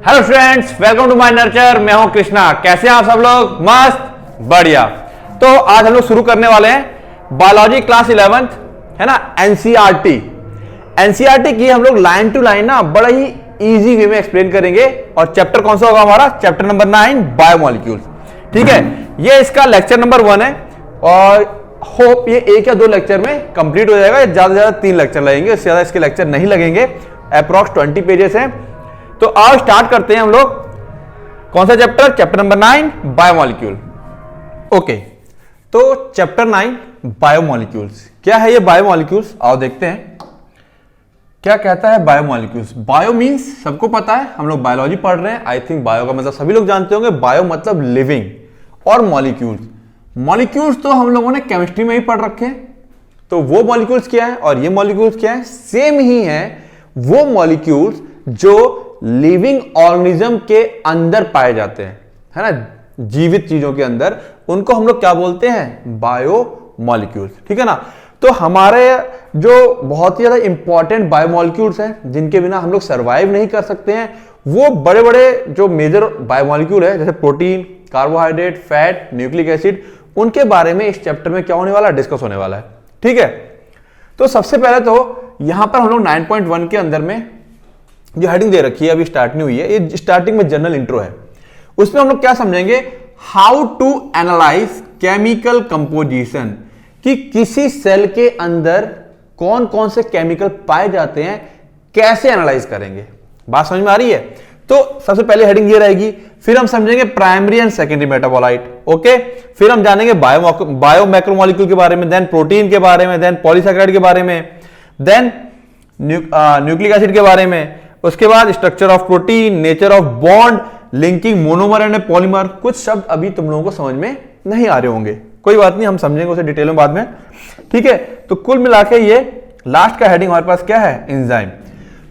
Hello students, welcome to my nurture. मैं हूं कृष्णा। कैसे हैं आप सब लोग? मस्त, बढ़िया। तो आज हम लोग शुरू करने वाले हैं बायोलॉजी क्लास 11th, है ना, एनसीईआरटी। एनसीईआरटी की हम लोग लाइन टू लाइन ना बड़ा ही इजी वे में एक्सप्लेन करेंगे। और चैप्टर कौन सा होगा हमारा? Chapter number 9, biomolecules. ठीक है, ये इसका लेक्चर नंबर 1 है और होप ये 1 या 2 लेक्चर में कंप्लीट हो जाएगा। ज्यादा से ज्यादा 3 लेक्चर लगेंगे, इससे ज्यादा इसके लेक्चर नहीं लगेंगे। अप्रॉक्स 20 पेजेस हैं। तो आओ स्टार्ट करते हैं हम लोग। कौन सा chapter? Chapter number 9, biomolecule. Okay, तो चैप्टर 9 बायोमोलिक्यूल्स। क्या है ये बायोमोलिक्यूल्स? आओ देखते हैं क्या कहता है बायोमोलिक्यूल्स। बायो मींस सबको पता है, हम लोग बायोलॉजी पढ़ रहे हैं। आई थिंक बायो का मतलब सभी लोग जानते होंगे। बायो मतलब लिविंग, और मॉलिक्यूल्स, मॉलिक्यूल्स तो हम लोगों ने केमिस्ट्री में ही पढ़ रखे हैं। तो वो मॉलिक्यूल्स क्या है और ये मॉलिक्यूल्स क्या है? सेम ही है। वो मॉलिक्यूल्स जो लिविंग ऑर्गेनिज्म के अंदर पाए जाते हैं, है ना, जीवित चीजों के अंदर, उनको हम लोग क्या बोलते हैं? बायोमोलिक्यूल्स। ठीक है ना। तो हमारे जो बहुत ही ज्यादा इंपॉर्टेंट बायोमोलिक्यूल्स हैं, जिनके बिना हम लोग सरवाइव नहीं कर सकते हैं, वो बड़े बड़े जो मेजर बायोमोलिक्यूल है, जैसे protein, carbohydrate, fat, nucleic acid, उनके बारे में इस चैप्टर में क्या होने वाला है? डिस्कस होने वाला है। ठीक है। तो सबसे पहले तो यहां पर हम लोग 9.1 के अंदर में जो हेडिंग दे रखी है, अभी स्टार्ट नहीं हुई है, ये स्टार्टिंग में जनरल इंट्रो है। उसमें हम लोग क्या समझेंगे? How to analyse chemical composition, कि किसी सेल के अंदर कौन कौन से केमिकल पाए जाते हैं, कैसे एनालाइज करेंगे। बात समझ में आ रही है? तो सबसे पहले हेडिंग ये रहेगी। फिर हम समझेंगे primary and secondary metabolite. Okay, फिर हम जानेंगे बायो मैक्रोमोलिक्यूल के बारे में, देन प्रोटीन के बारे में, देन पॉलीसैकेराइड के बारे में, देन न्यूक्लिक एसिड के बारे में। उसके बाद structure of protein, nature of bond, linking monomer and polymer. कुछ शब्द अभी तुम लोगों को समझ में नहीं आ रहे होंगे, कोई बात नहीं, हम समझेंगे उसे डिटेल में बाद में। ठीक है। तो कुल मिला के ये लास्ट का हेडिंग हमारे पास क्या है? एंजाइम।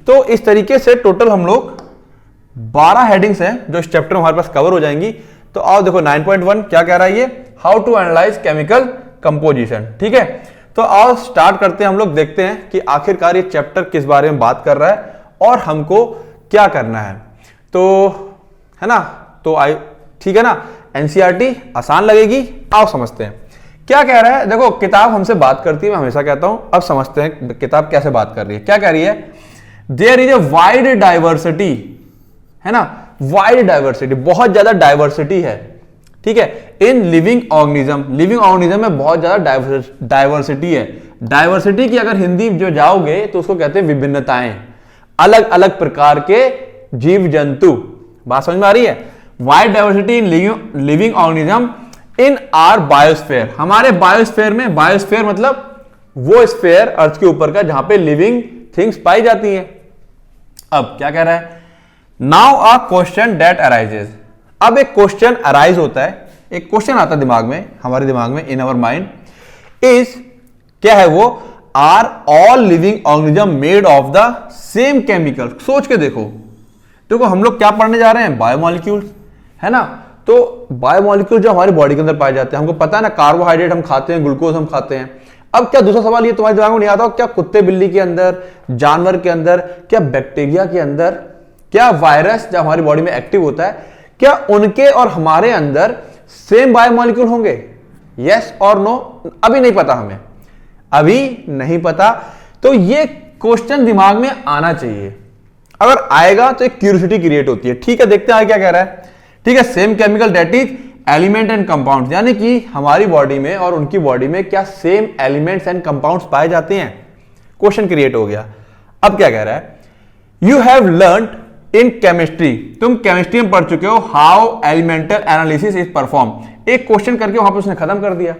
तो इस तरीके से टोटल हम लोग 12 हेडिंग्स हैं जो इस चैप्टर में हमारे पास कवर हो जाएंगी। तो आओ देखो 9.1 क्या कह रहा है ये? How to analyse chemical composition. ठीक है। तो आओ स्टार्ट करते हैं हम लोग, देखते हैं कि आखिरकार ये चैप्टर किस बारे में बात कर रहा है और हमको क्या करना है। तो है ना, तो ठीक है ना, एनसीईआरटी आसान लगेगी। आओ समझते हैं क्या कह रहा है। देखो, किताब हमसे बात करती है, मैं हमेशा कहता हूं। अब समझते हैं किताब कैसे बात कर रही है। क्या कह रही है? There is a wide diversity, है ना, वाइड डाइवर्सिटी, बहुत ज्यादा डाइवर्सिटी है। ठीक है, इन लिविंग ऑर्गेनिज्म। लिविंग ऑर्गेनिज्म में बहुत ज्यादा डाइवर्सिटी है। डाइवर्सिटी की अगर हिंदी जो जाओगे तो उसको कहते हैं विभिन्नताएं, अलग अलग प्रकार के जीव जंतु। बात समझ में आ रही है? Wide diversity in living organism in are biosphere. हमारे बायोस्फीयर में, बायोस्फीयर मतलब वो स्फीयर अर्थ के ऊपर का जहां पे लिविंग थिंग्स पाई जाती हैं। अब क्या कह रहा है? Now a question that arises. अब एक क्वेश्चन अराइज होता है, एक क्वेश्चन आता है दिमाग में, हमारे दिमाग में, इन अवर माइंड इज, क्या है वो? Are all living organism made of the same chemical. सोच के देखो, देखो हम लोग क्या पढ़ने जा रहे हैं? बायोमोलिक्यूल्स, है ना। तो बायोमोलिक्यूल जो हमारी बॉडी के अंदर पाए जाते हैं, हमको पता है ना, कार्बोहाइड्रेट हम खाते हैं, ग्लूकोज हम खाते हैं। अब क्या दूसरा सवाल ये तुम्हारे दिमाग में नहीं आता? क्या कुत्ते बिल्ली के अंदर, जानवर के अंदर, क्या बैक्टीरिया के अंदर, क्या वायरस जब हमारी बॉडी में एक्टिव होता है, क्या उनके और हमारे अंदर सेम बायोमोलिक्यूल होंगे? यस और नो? अभी नहीं पता, हमें अभी नहीं पता। तो ये क्वेश्चन दिमाग में आना चाहिए। अगर आएगा तो एक क्यूरियोसिटी क्रिएट होती है। ठीक है, देखते हैं क्या कह रहा है। ठीक है, same chemical that is element and compound, यानी कि हमारी बॉडी में और उनकी बॉडी में क्या सेम एलिमेंट्स एंड कंपाउंड्स पाए जाते हैं? क्वेश्चन क्रिएट हो गया। अब क्या कह रहा है? You have learned in chemistry, तुम केमिस्ट्री में पढ़ चुके हो, how elemental analysis is perform. एक क्वेश्चन करके वहां पर उसने खत्म कर दिया,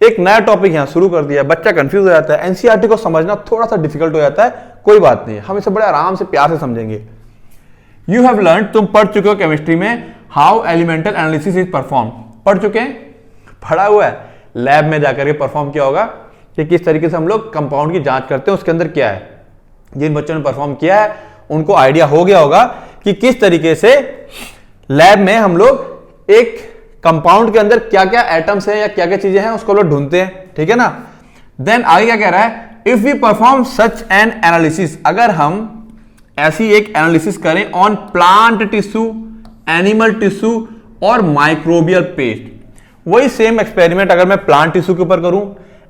एक नया टॉपिक यहां शुरू कर दिया। बच्चा कंफ्यूज हो जाता है, एनसीईआरटी को समझना थोड़ा सा डिफिकल्ट हो जाता है। कोई बात नहीं, हम इसे बड़े आराम से, प्यार से समझेंगे। यू हैव लर्न, तुम पढ़ चुके हो केमिस्ट्री में, how elemental analysis is perform. पढ़ चुके हैं, पढ़ा हुआ है, लैब में जाकर के परफॉर्म किया होगा कि किस तरीके से हम लोग कंपाउंड की जांच करते हैं, उसके अंदर क्या है। जिन बच्चों ने परफॉर्म किया है उनको आइडिया हो गया होगा कि किस तरीके से लैब में हम लोग एक कंपाउंड के अंदर क्या क्या एटम्स है या क्या क्या चीजें हैं उसको लोग ढूंढते हैं। ठीक है ना। देन आगे क्या कह रहा है? If we perform such an analysis, अगर हम ऐसी एक एनालिसिस करें on plant tissue, animal tissue और माइक्रोबियल पेस्ट। वही सेम एक्सपेरिमेंट अगर मैं प्लांट टिश्यू के ऊपर करूं,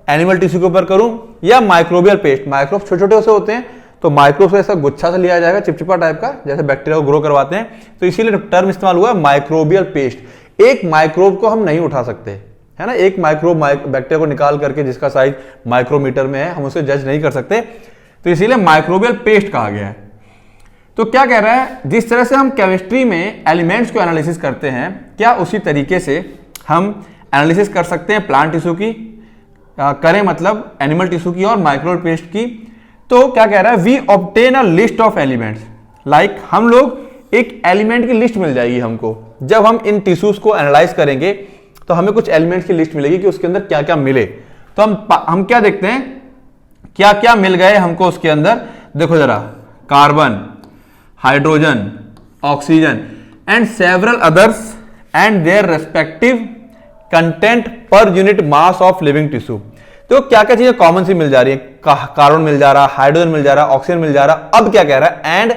एनिमल टिश्यू के ऊपर करूं या माइक्रोबियल पेस्ट, माइक्रोब छोटे छोटे से होते हैं तो माइक्रोब से ऐसा गुच्छा से लिया जाएगा चिपचिपा टाइप का, जैसे बैक्टीरिया को ग्रो करवाते हैं, तो इसीलिए टर्म इस्तेमाल हुआ माइक्रोबियल पेस्ट। एक माइक्रोब को हम नहीं उठा सकते, है ना, एक माइक्रोब बैक्टीरिया को निकाल करके जिसका साइज माइक्रोमीटर में है हम उसे जज नहीं कर सकते, तो इसीलिए माइक्रोबियल पेस्ट कहा गया है। तो क्या कह रहा है, जिस तरह से हम केमिस्ट्री में एलिमेंट्स को एनालिसिस करते हैं, क्या उसी तरीके से हम एनालिसिस कर सकते हैं प्लांट टिश्यू की, करें मतलब एनिमल टिश्यू की और माइक्रोबियल पेस्ट की। तो क्या कह रहा है, we obtain a list of elements, like हम लोग एक एलिमेंट की लिस्ट मिल जाएगी हमको, जब हम इन टिश्यूज को एनालाइज करेंगे तो हमें कुछ एलिमेंट्स की लिस्ट मिलेगी कि उसके अंदर क्या क्या मिले। तो हम क्या देखते हैं, क्या क्या मिल गए हमको उसके अंदर, देखो जरा, carbon, hydrogen, oxygen and several others and their respective content per unit mass of living tissue. तो क्या क्या चीजें कॉमन सी मिल जा रही है, कार्बन मिल जा रहा, हाइड्रोजन मिल जा रहा, ऑक्सीजन मिल जा रहा। अब क्या कह रहा है, एंड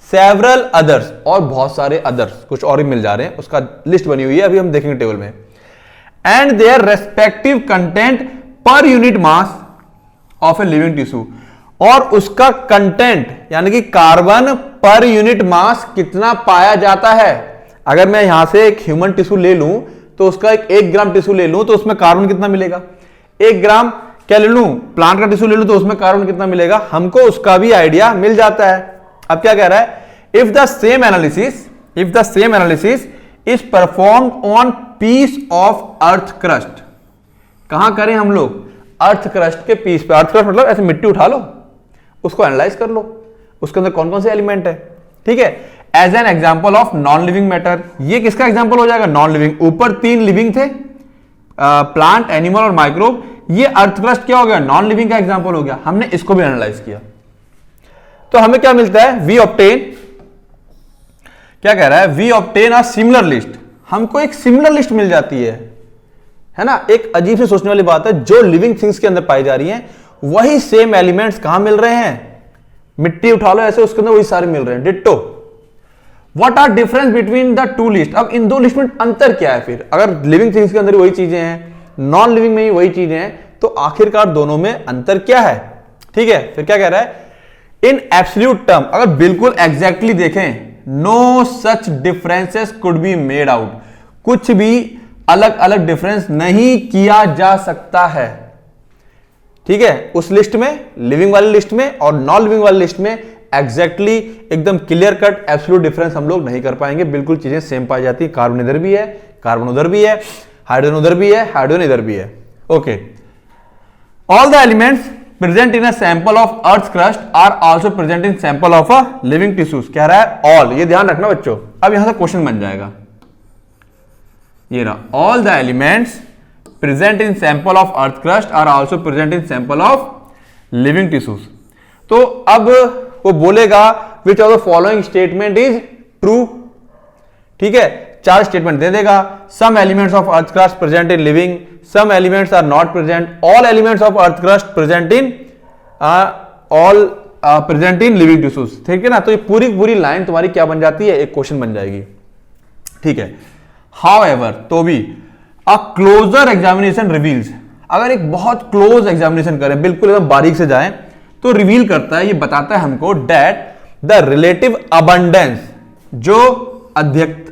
सेवरल अदर्स, और बहुत सारे अदर्स कुछ और भी मिल जा रहे हैं, उसका लिस्ट बनी हुई है, अभी हम देखेंगे टेबल में। And their respective content per unit mass of a living tissue, और उसका कंटेंट यानी कि कार्बन पर यूनिट मास कितना पाया जाता है। अगर मैं यहां से एक ह्यूमन टिश्यू ले लूं तो उसका एक ग्राम टिश्यू ले लूं तो उसमें कार्बन कितना मिलेगा, 1 ग्राम क्या ले लूं, प्लांट का टिश्यू ले लूं तो उसमें कार्बन कितना मिलेगा, हमको उसका भी आइडिया मिल जाता है। अब क्या कह रहा है, if the same analysis is performed on piece of earth crust, कहां करें हम लोग, अर्थ क्रस्ट के पीस पे। अर्थ क्रस्ट मतलब ऐसे मिट्टी उठा लो, उसको एनालाइज कर लो, उसके अंदर कौन कौन से एलिमेंट है, ठीक है। As an example of non living matter, ये किसका एग्जाम्पल हो जाएगा, नॉन लिविंग। ऊपर 3 लिविंग थे, प्लांट, एनिमल और माइक्रोब, ये अर्थ क्रस्ट क्या हो गया, नॉन लिविंग का एग्जाम्पल हो गया। हमने इसको भी एनालाइज किया तो हमें क्या मिलता है, वी ऑब्टेन, क्या कह रहा है, we obtain a similar list, हमको एक सिमिलर लिस्ट मिल जाती है ना। एक अजीब से सोचने वाली बात है, जो लिविंग थिंग्स के अंदर पाई जा रही हैं वही सेम एलिमेंट्स कहां मिल रहे हैं, मिट्टी उठा लो ऐसे, उसके अंदर वही सारे मिल रहे हैं, ditto. What are difference between the two list, अब इन दो लिस्ट में अंतर क्या है फिर, अगर लिविंग थिंग्स के अंदर वही चीजें हैं, नॉन लिविंग में भी वही चीजें हैं, तो आखिरकार दोनों में अंतर क्या है, ठीक है। फिर क्या कह रहा है, इन एब्सोल्यूट टर्म, अगर बिल्कुल एग्जैक्टली देखें, no such differences could be made out, कुछ भी अलग अलग डिफरेंस नहीं किया जा सकता है, ठीक है। उस लिस्ट में, लिविंग वाली लिस्ट में और नॉन लिविंग वाली लिस्ट में एग्जैक्टली एकदम क्लियर कट एब्सोल्यूट डिफरेंस हम लोग नहीं कर पाएंगे, बिल्कुल चीजें सेम पाई जाती है, कार्बन इधर भी है, कार्बन उधर भी है, हाइड्रोजन उधर भी है, हाइड्रोजन इधर भी है, okay. All the elements present in a sample of earth crust are also present in sample of a living tissues, कह रहा है ऑल, ये ध्यान रखना बच्चों। अब यहां से क्वेश्चन बन जाएगा, ये रहा, all the elements present in sample of earth crust are also present in sample of living tissues. तो अब वो बोलेगा which of the following statement is true, ठीक है, 4 स्टेटमेंट दे देगा। Some elements of earth crust present in living, some elements are not present, all elements of earth crust present in present in living tissues, ठीक है ना। तो ये पूरी लाइन तुम्हारी क्या बन जाती है, एक क्वेश्चन बन जाएगी, ठीक है। हाउएवर, तो भी अ क्लोजर एग्जामिनेशन रिवील्स, अगर एक बहुत क्लोज एग्जामिनेशन करें, बिल्कुल एकदम बारीक से जाएं, तो रिवील करता है, ये बताता है हमको दैट द रिलेटिव अबंडेंस, जो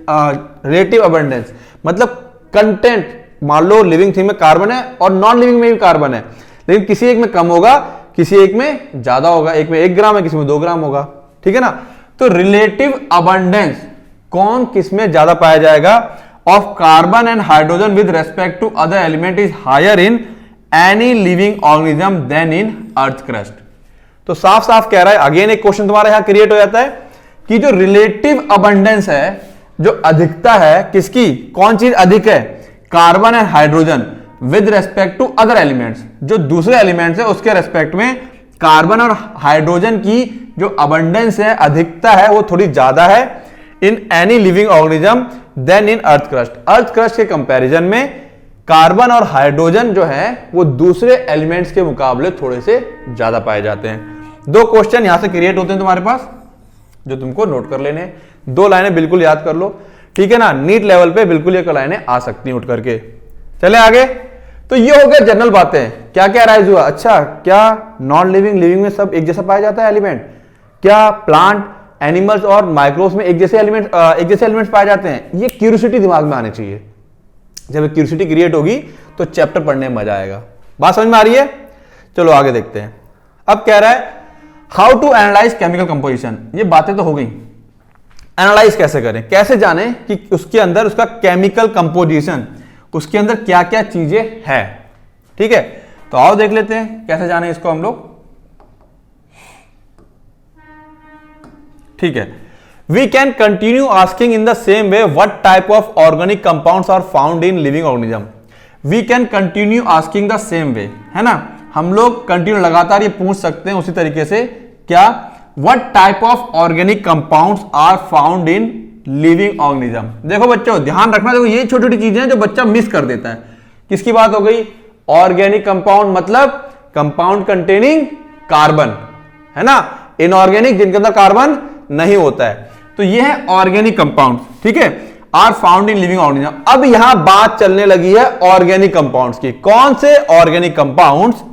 रिलेटिव अबंडेंस मतलब कंटेंट, मान लो लिविंग थिंग में कार्बन है और नॉन लिविंग में भी कार्बन है, लेकिन किसी एक में कम होगा, किसी एक में ज्यादा होगा, एक में 1 ग्राम है, किसी में 2 ग्राम होगा, ठीक है ना। तो रिलेटिव अबंडेंस कौन किस में ज्यादा पाया जाएगा, of carbon and hydrogen with respect to other element is higher in any living organism than in earth crust. तो साफ साफ कह रहा है, अगेन एक क्वेश्चन तुम्हारा यहां क्रिएट हो जाता है कि जो रिलेटिव अबंडेंस है, जो अधिकता है किसकी, कौन चीज अधिक है, carbon and hydrogen with respect to other elements, जो दूसरे एलिमेंट्स है उसके रेस्पेक्ट में कार्बन और हाइड्रोजन की जो अबंडेंस है, अधिकता है, वो थोड़ी ज्यादा है in any living organism than in earth crust. Earth crust के कंपैरिजन में कार्बन और हाइड्रोजन जो है वो दूसरे एलिमेंट्स के मुकाबले थोड़े से ज्यादा पाए जाते हैं। 2 क्वेश्चन यहां से क्रिएट होते हैं तुम्हारे पास, जो तुमको नोट कर लेने, 2 लाइनें बिल्कुल याद कर लो, ठीक है ना। नीट लेवल पे बिल्कुल ये लाइनें आ सकती हैं उठ करके। चले आगे। तो ये हो गया जनरल बातें, क्या क्या राइज हुआ। अच्छा, क्या नॉन लिविंग लिविंग में सब एक जैसा पाया जाता है एलिमेंट? क्या प्लांट, एनिमल्स और माइक्रोब्स में एक जैसे एलिमेंट्स पाए जाते हैं? ये क्यूरियोसिटी दिमाग में आनी चाहिए। जब क्यूरियोसिटी क्रिएट होगी तो चैप्टर पढ़ने में मजा आएगा। बात समझ में आ रही है? चलो आगे देखते हैं। अब कह रहा है how to analyse chemical composition. ये बातें तो हो गई, एनालाइज कैसे करें, कैसे जाने कि उसके अंदर उसका केमिकल कंपोजिशन, उसके अंदर क्या क्या चीजें हैं। ठीक है, तो आओ देख लेते हैं कैसे जाने इसको हम लोग। ठीक है, we can continue asking in the same way what type of organic compounds are found in living organism. We can continue asking the same way, है ना, हम लोग कंटिन्यू लगातार ये पूछ सकते हैं उसी तरीके से, क्या what type of organic compounds are found in living organism. देखो बच्चों ध्यान रखना, देखो ये छोटी छोटी चीजें हैं जो बच्चा मिस कर देता है। किसकी बात हो गई? ऑर्गेनिक कंपाउंड मतलब कंपाउंड कंटेनिंग कार्बन, है ना। इनऑर्गेनिक जिनके अंदर कार्बन नहीं होता है, तो ये है ऑर्गेनिक कंपाउंड। ठीक है, are found in living organism. अब यहां बात चलने लगी है ऑर्गेनिक कंपाउंड्स की। कौन से ऑर्गेनिक कंपाउंड्स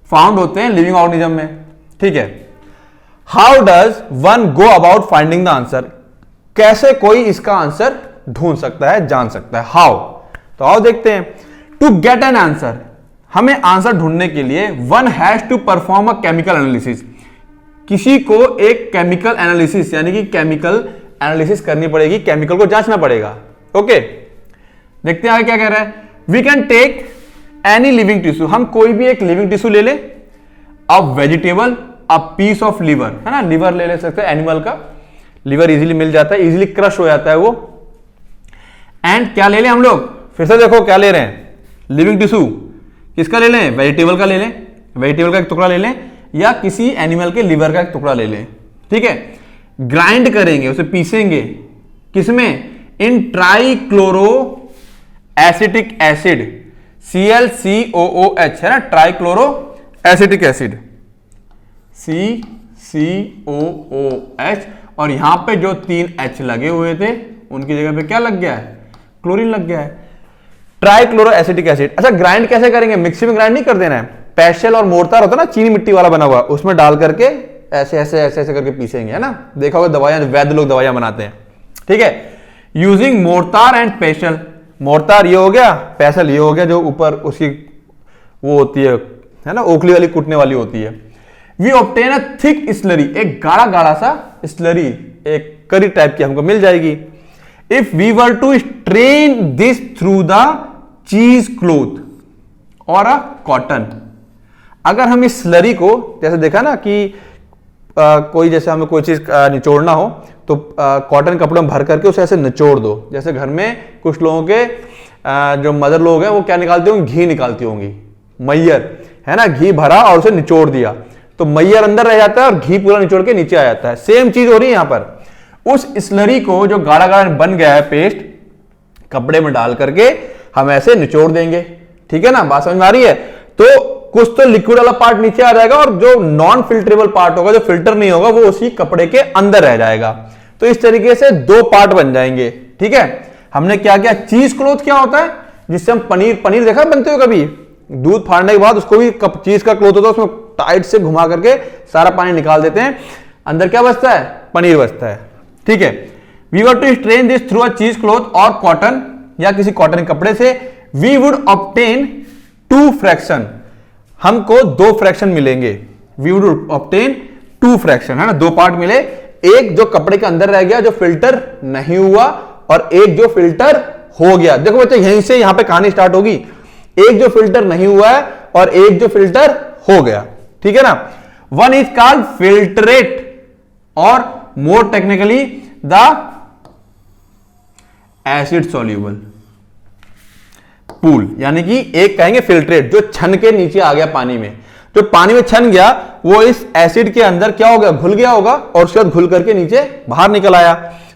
फाउंड होते हैं लिविंग ऑर्गेनिज्म में? ठीक है, how does one go about finding the answer. कैसे कोई इसका आंसर ढूंढ सकता है, जान सकता है, हाउ। तो आओ देखते हैं। टू गेट एन आंसर, हमें आंसर ढूंढने के लिए one has to perform a chemical analysis. किसी को एक केमिकल एनालिसिस यानी कि केमिकल एनालिसिस करनी पड़ेगी, केमिकल को जांचना पड़ेगा। ओके, देखते हैं आगे क्या कह रहा है। We can take any living tissue, हम कोई भी एक लिविंग टिश्यू ले लें, a vegetable, a piece of liver, है ना, लिवर ले सकते हैं एनिमल का, लिवर इजीली मिल जाता है, इजीली क्रश हो जाता है वो। एंड क्या ले लें हम लोग, फिर से देखो क्या ले रहे हैं, लिविंग टिश्यू किसका ले लें, वेजिटेबल का ले लें, वेजिटेबल का एक टुकड़ा ले लें, या किसी एनिमल के लिवर का एक टुकड़ा ले लें। ठीक है, ग्राइंड करेंगे, उसे पीसेंगे, किसमें, इन ट्राइक्लोरो एसिटिक एसिड, ClCOOH, है ना, ट्राइक्लोरो एसिटिक एसिड, CCOOH। और यहां पे जो 3 H लगे हुए थे उनकी जगह पे क्या लग गया है, क्लोरीन लग गया है, ट्राइक्लोरो एसिटिक एसिड। अच्छा, ग्राइंड कैसे करेंगे, मिक्सी में ग्राइंड नहीं कर देना है, पेशल और मोर्टार होता है ना, चीनी मिट्टी वाला बना हुआ, उसमें डाल करके ऐसे ऐसे ऐसे ऐसे करके पीसेंगे, है ना। देखा होगा दवाइयां, वैद्य लोग दवाइयां बनाते हैं। ठीक है, using mortar and Peshal, mortar ये हो गया, पेशल ये हो गया, जो ऊपर उसकी वो होती है ना, ओखली वाली कुटने वाली होती है। We obtain a thick slurry, एक गाढ़ा गाढ़ा सा स्लरी, एक करी टाइप की हमको मिल जाएगी। If we were to strain this through the cheese cloth or a cotton, अगर हम इस स्लरी को, जैसे देखा ना कि कोई जैसे हमें कोई चीज निचोड़ना हो तो कॉटन कपड़ों में भर करके उसे ऐसे निचोड़ दो। जैसे घर में कुछ लोगों के जो मदर लोग हैं वो क्या निकालती होंगी, घी निकालती होंगी, मैयर, है ना, घी भरा और उसे निचोड़ दिया तो मैयर अंदर रह जाता है और घी पूरा निचोड़ के नीचे आ जाता है। सेम चीज हो रही है यहां पर। उस स्लरी को जो गाढ़ा गाढ़ा बन गया है पेस्ट, कपड़े में डाल करके हम ऐसे निचोड़ देंगे। ठीक है ना, बात समझ में आ रही है। तो कुछ तो लिक्विड वाला पार्ट नीचे आ जाएगा और जो नॉन फिल्टरेबल पार्ट होगा, जो फिल्टर नहीं होगा, वो उसी कपड़े के अंदर रह जाएगा। तो इस तरीके से 2 पार्ट बन जाएंगे। ठीक है, हमने क्या किया, चीज क्लोथ क्या होता है, जिससे हम पनीर देखा बनते हो कभी, दूध फाड़ने के बाद उसको भी चीज का क्लोथ होता है, उसमें टाइट से घुमा करके सारा पानी निकाल देते हैं, अंदर क्या बचता है, पनीर बचता है। ठीक है, we were to strain this through a cheese cloth और कॉटन, या किसी कॉटन के कपड़े से, वी वुड ऑब्टेन 2 फ्रैक्शन, हमको 2 फ्रैक्शन मिलेंगे। वी वुड ऑब्टेन 2 फ्रैक्शन, है ना, 2 पार्ट मिले, एक जो कपड़े के अंदर रह गया जो फिल्टर नहीं हुआ, और एक जो फिल्टर हो गया। देखो बच्चे, यहीं से यहां पे कहानी स्टार्ट होगी, एक जो फिल्टर नहीं हुआ है और एक जो फिल्टर हो गया। ठीक है ना, वन इज कॉल्ड फिल्ट्रेट और more technically the acid soluble pool, यानी कि एक कहेंगे फिल्ट्रेट, जो छन के नीचे आ गया पानी में, जो पानी में छन गया वो इस एसिड के अंदर क्या हो गया, घुल गया होगा, और उसके बाद घुल करके नीचे बाहर निकल आया।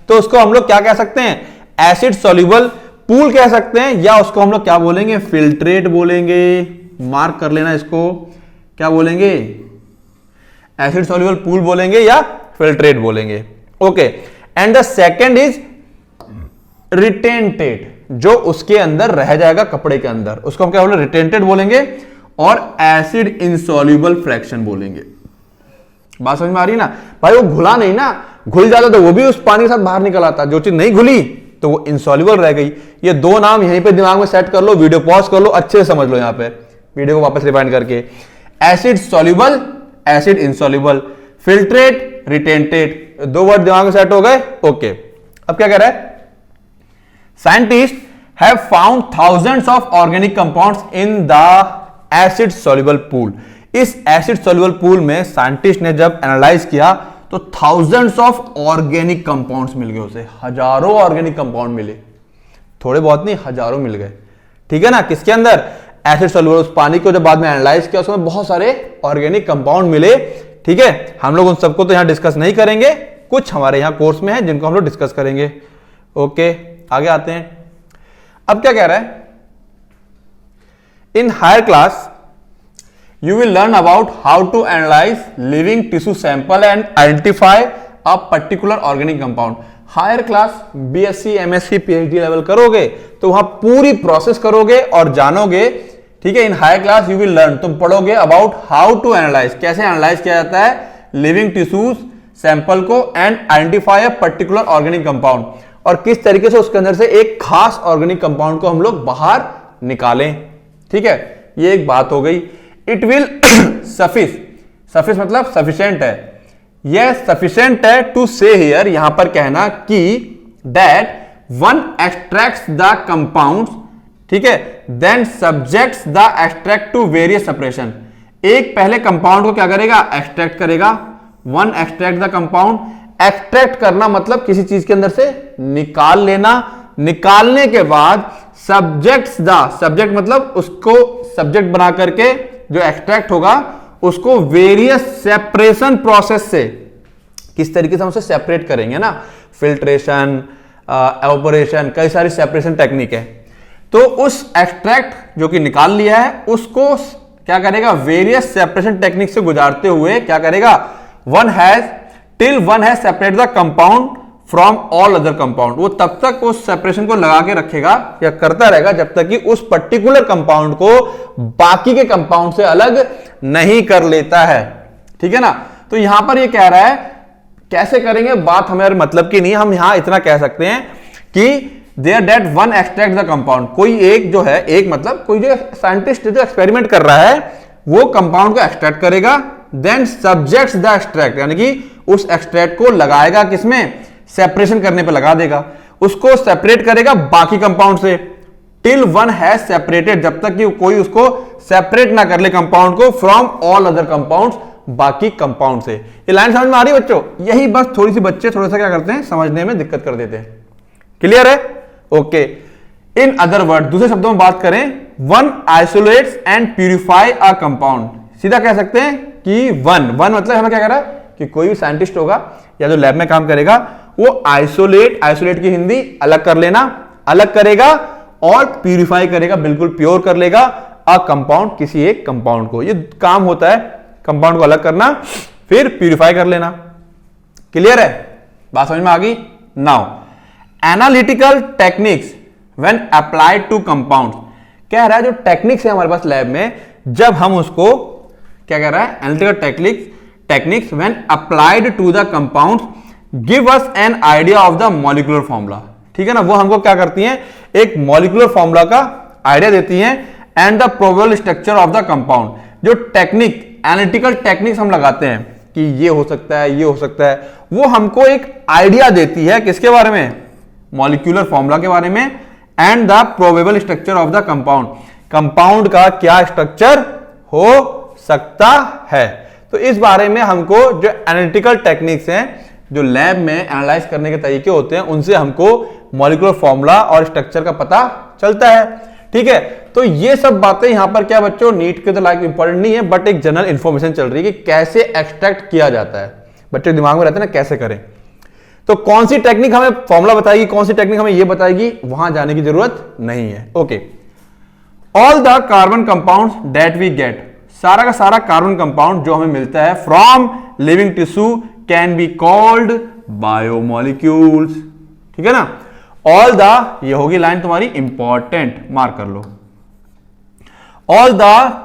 तो उसको हम लोग क्या कह सकते हैं, एसिड सॉल्यूबल पूल कह सकते हैं, या उसको हम लोग क्या बोलेंगे, फिल्ट्रेट बोलेंगे। मार्क कर लेना इसको, क्या बोलेंगे, एसिड सॉल्यूबल पूल बोलेंगे या फिल्ट्रेट बोलेंगे। Okay, and the second is retentate, जो उसके अंदर रह जाएगा कपड़े के अंदर, उसको हम क्या बोलेंगे, रिटेंटेड बोलेंगे। और एसिड इंसॉल्युबल फ्रैक्शन बोलेंगे। बात समझ में आ रही ना भाई, वो घुला नहीं ना, घुल जाता तो वो भी उस पानी के साथ बाहर निकल आता, जो चीज नहीं घुली तो वो इंसॉल्युबल रह गई। ये दो नाम यहीं पे दिमाग में सेट कर लो, वीडियो पॉज कर लो, अच्छे से समझ लो, यहां पे वीडियो को वापस रिवाइंड करके। Acid soluble, acid insoluble, filtrate, retentate, दो वर्ड दिमाग में सेट हो गए। ओके, अब क्या कह रहा है, scientist have found thousands of organic compounds in the acid soluble pool. इस एसिड सॉल्युबल पूल में साइंटिस्ट ने जब एनालाइज किया तो थाउजेंड्स ऑफ ऑर्गेनिक कंपाउंड्स मिल गए उसे, हजारों ऑर्गेनिक कंपाउंड मिले, थोड़े बहुत नहीं, हजारों मिल गए। ठीक है ना, किसके अंदर, एसिड सॉल्युबल, उस पानी को जब बाद में एनालाइज किया उसमें बहुत सारे ऑर्गेनिक कंपाउंड मिले। ठीक है, हम लोग उन सबको तो यहां डिस्कस नहीं करेंगे, कुछ हमारे यहां कोर्स में है जिनको हम लोग डिस्कस करेंगे। ओके, आगे आते हैं। अब क्या कह रहा है, in higher class you will learn about how to analyze living tissue sample and identify a particular organic compound। Higher class BSc, MSc, PhD level करोगे तो वहां पूरी प्रोसेस करोगे और जानोगे। ठीक है, in higher class you will learn, तुम पढ़ोगे अबाउट हाउ टू एनालाइज, कैसे एनालाइज किया जाता है लिविंग टिश्यूज सैंपल को, and identify a particular organic compound, और किस तरीके से उसके अंदर से एक खास ऑर्गेनिक कंपाउंड को हम लोग बाहर निकालें। ठीक है, ये एक बात हो गई। इट विल सफिस, सफिस मतलब सफिशिएंट है, यह सफिशिएंट है टू से हियर, यहां पर कहना कि that one extracts the compounds, ठीक है, then subjects the extract to various separation. एक पहले कंपाउंड को क्या करेगा, एक्सट्रैक्ट करेगा, one extract the compound, extract करना मतलब किसी चीज के अंदर से निकाल लेना, निकालने के बाद सब्जेक्ट्स द, सब्जेक्ट मतलब उसको सब्जेक्ट बना करके जो एक्सट्रैक्ट होगा उसको वेरियस सेपरेशन प्रोसेस से, किस तरीके से हम उसे सेपरेट करेंगे ना, फिल्ट्रेशन, एवापोरेशन, कई सारी सेपरेशन टेक्निक है। तो उस एक्सट्रैक्ट जो कि निकाल लिया है उसको क्या करेगा, वेरियस सेपरेशन टेक्निक से गुजारते हुए क्या करेगा, one has separate the compound from all other compound, वो तब तक उस सेपरेशन को लगा के रखेगा या करता रहेगा जब तक कि उस पर्टिकुलर कंपाउंड को बाकी के कंपाउंड से अलग नहीं कर लेता है। ठीक है ना, तो यहां पर ये कह रहा है कैसे करेंगे, बात हमें मतलब की नहीं, हम यहां इतना कह सकते हैं कि there that one extract the compound, कोई एक जो है, एक मतलब कोई जो साइंटिस्ट जो एक्सपेरिमेंट कर रहा है वो कंपाउंड को एक्सट्रैक्ट करेगा, देन सब्जेक्ट्स द एक्सट्रैक्ट, यानी कि उस एक्सट्रैक्ट को लगाएगा किसमें, सेपरेशन करने पे लगा देगा, उसको सेपरेट करेगा बाकी कंपाउंड से, टिल वन हैज सेपरेटेड, जब तक कि कोई उसको सेपरेट ना कर ले कंपाउंड को फ्रॉम ऑल अदर कंपाउंड्स, बाकी कंपाउंड से। ये लाइन समझ में आ रही है बच्चों, यही बस थोड़ी सी बच्चे थोड़ा सा क्या करते हैं, समझने में दिक्कत कर देते हैं। क्लियर है, ओके। इन अदर वर्ड, दूसरे शब्दों में बात करें, one isolates and purify a compound, सीधा कह सकते हैं कि वन मतलब हमें क्या कह रहा है कि कोई भी साइंटिस्ट होगा या जो लैब में काम करेगा वो आइसोलेट की हिंदी अलग कर लेना, अलग करेगा और प्यूरिफाई करेगा, बिल्कुल प्योर कर लेगा अ कंपाउंड, किसी एक कंपाउंड को। ये काम होता है कंपाउंड को अलग करना फिर प्यूरिफाई कर लेना। क्लियर है, बात समझ में आ गई। Now analytical techniques when applied two compounds, कह रहा है जो टेक्निक्स है हमारे पास लैब में, जब हम उसको क्या कह रहा है, analytical techniques when applied to the compounds give us an idea of the molecular formula. ठीक है ना, वो हमको क्या करती हैं, एक मॉलिक्यूलर फॉर्मूला का आइडिया देती हैं, and the probable structure of the compound. जो टेक्निक, एनालिटिकल टेक्निक्स हम लगाते हैं कि ये हो सकता है, ये हो सकता है, वो हमको एक आइडिया देती है किसके बारे में, मॉलिक्यूलर फॉर्मूला के बारे में, and the probable structure of the compound, compound का क्या स्ट्रक्चर हो सकता है। तो इस बारे में हमको जो एनालिटिकल टेक्निक्स हैं, जो लैब में एनालाइज करने के तरीके होते हैं, उनसे हमको मॉलिक्यूलर फॉर्मूला और स्ट्रक्चर का पता चलता है। ठीक है, तो ये सब बातें यहां पर क्या बच्चों, नीट के तो लाइक इंपॉर्टेंट नहीं है, बट एक जनरल इंफॉर्मेशन चल रही है कि कैसे एक्सट्रैक्ट किया जाता है, बच्चे दिमाग में रहते हैं ना कैसे करें। तो कौन सी टेक्निक हमें फॉर्मूला बताएगी, कौन सी टेक्निक हमें ये बताएगी, वहां जाने की जरूरत नहीं है। Okay, all the carbon compounds that we get, सारा का सारा कार्बन कंपाउंड जो हमें मिलता है from living tissue can be called biomolecules. ठीक है ना। ऑल द, ये होगी लाइन तुम्हारी इंपॉर्टेंट, मार्क कर लो। All the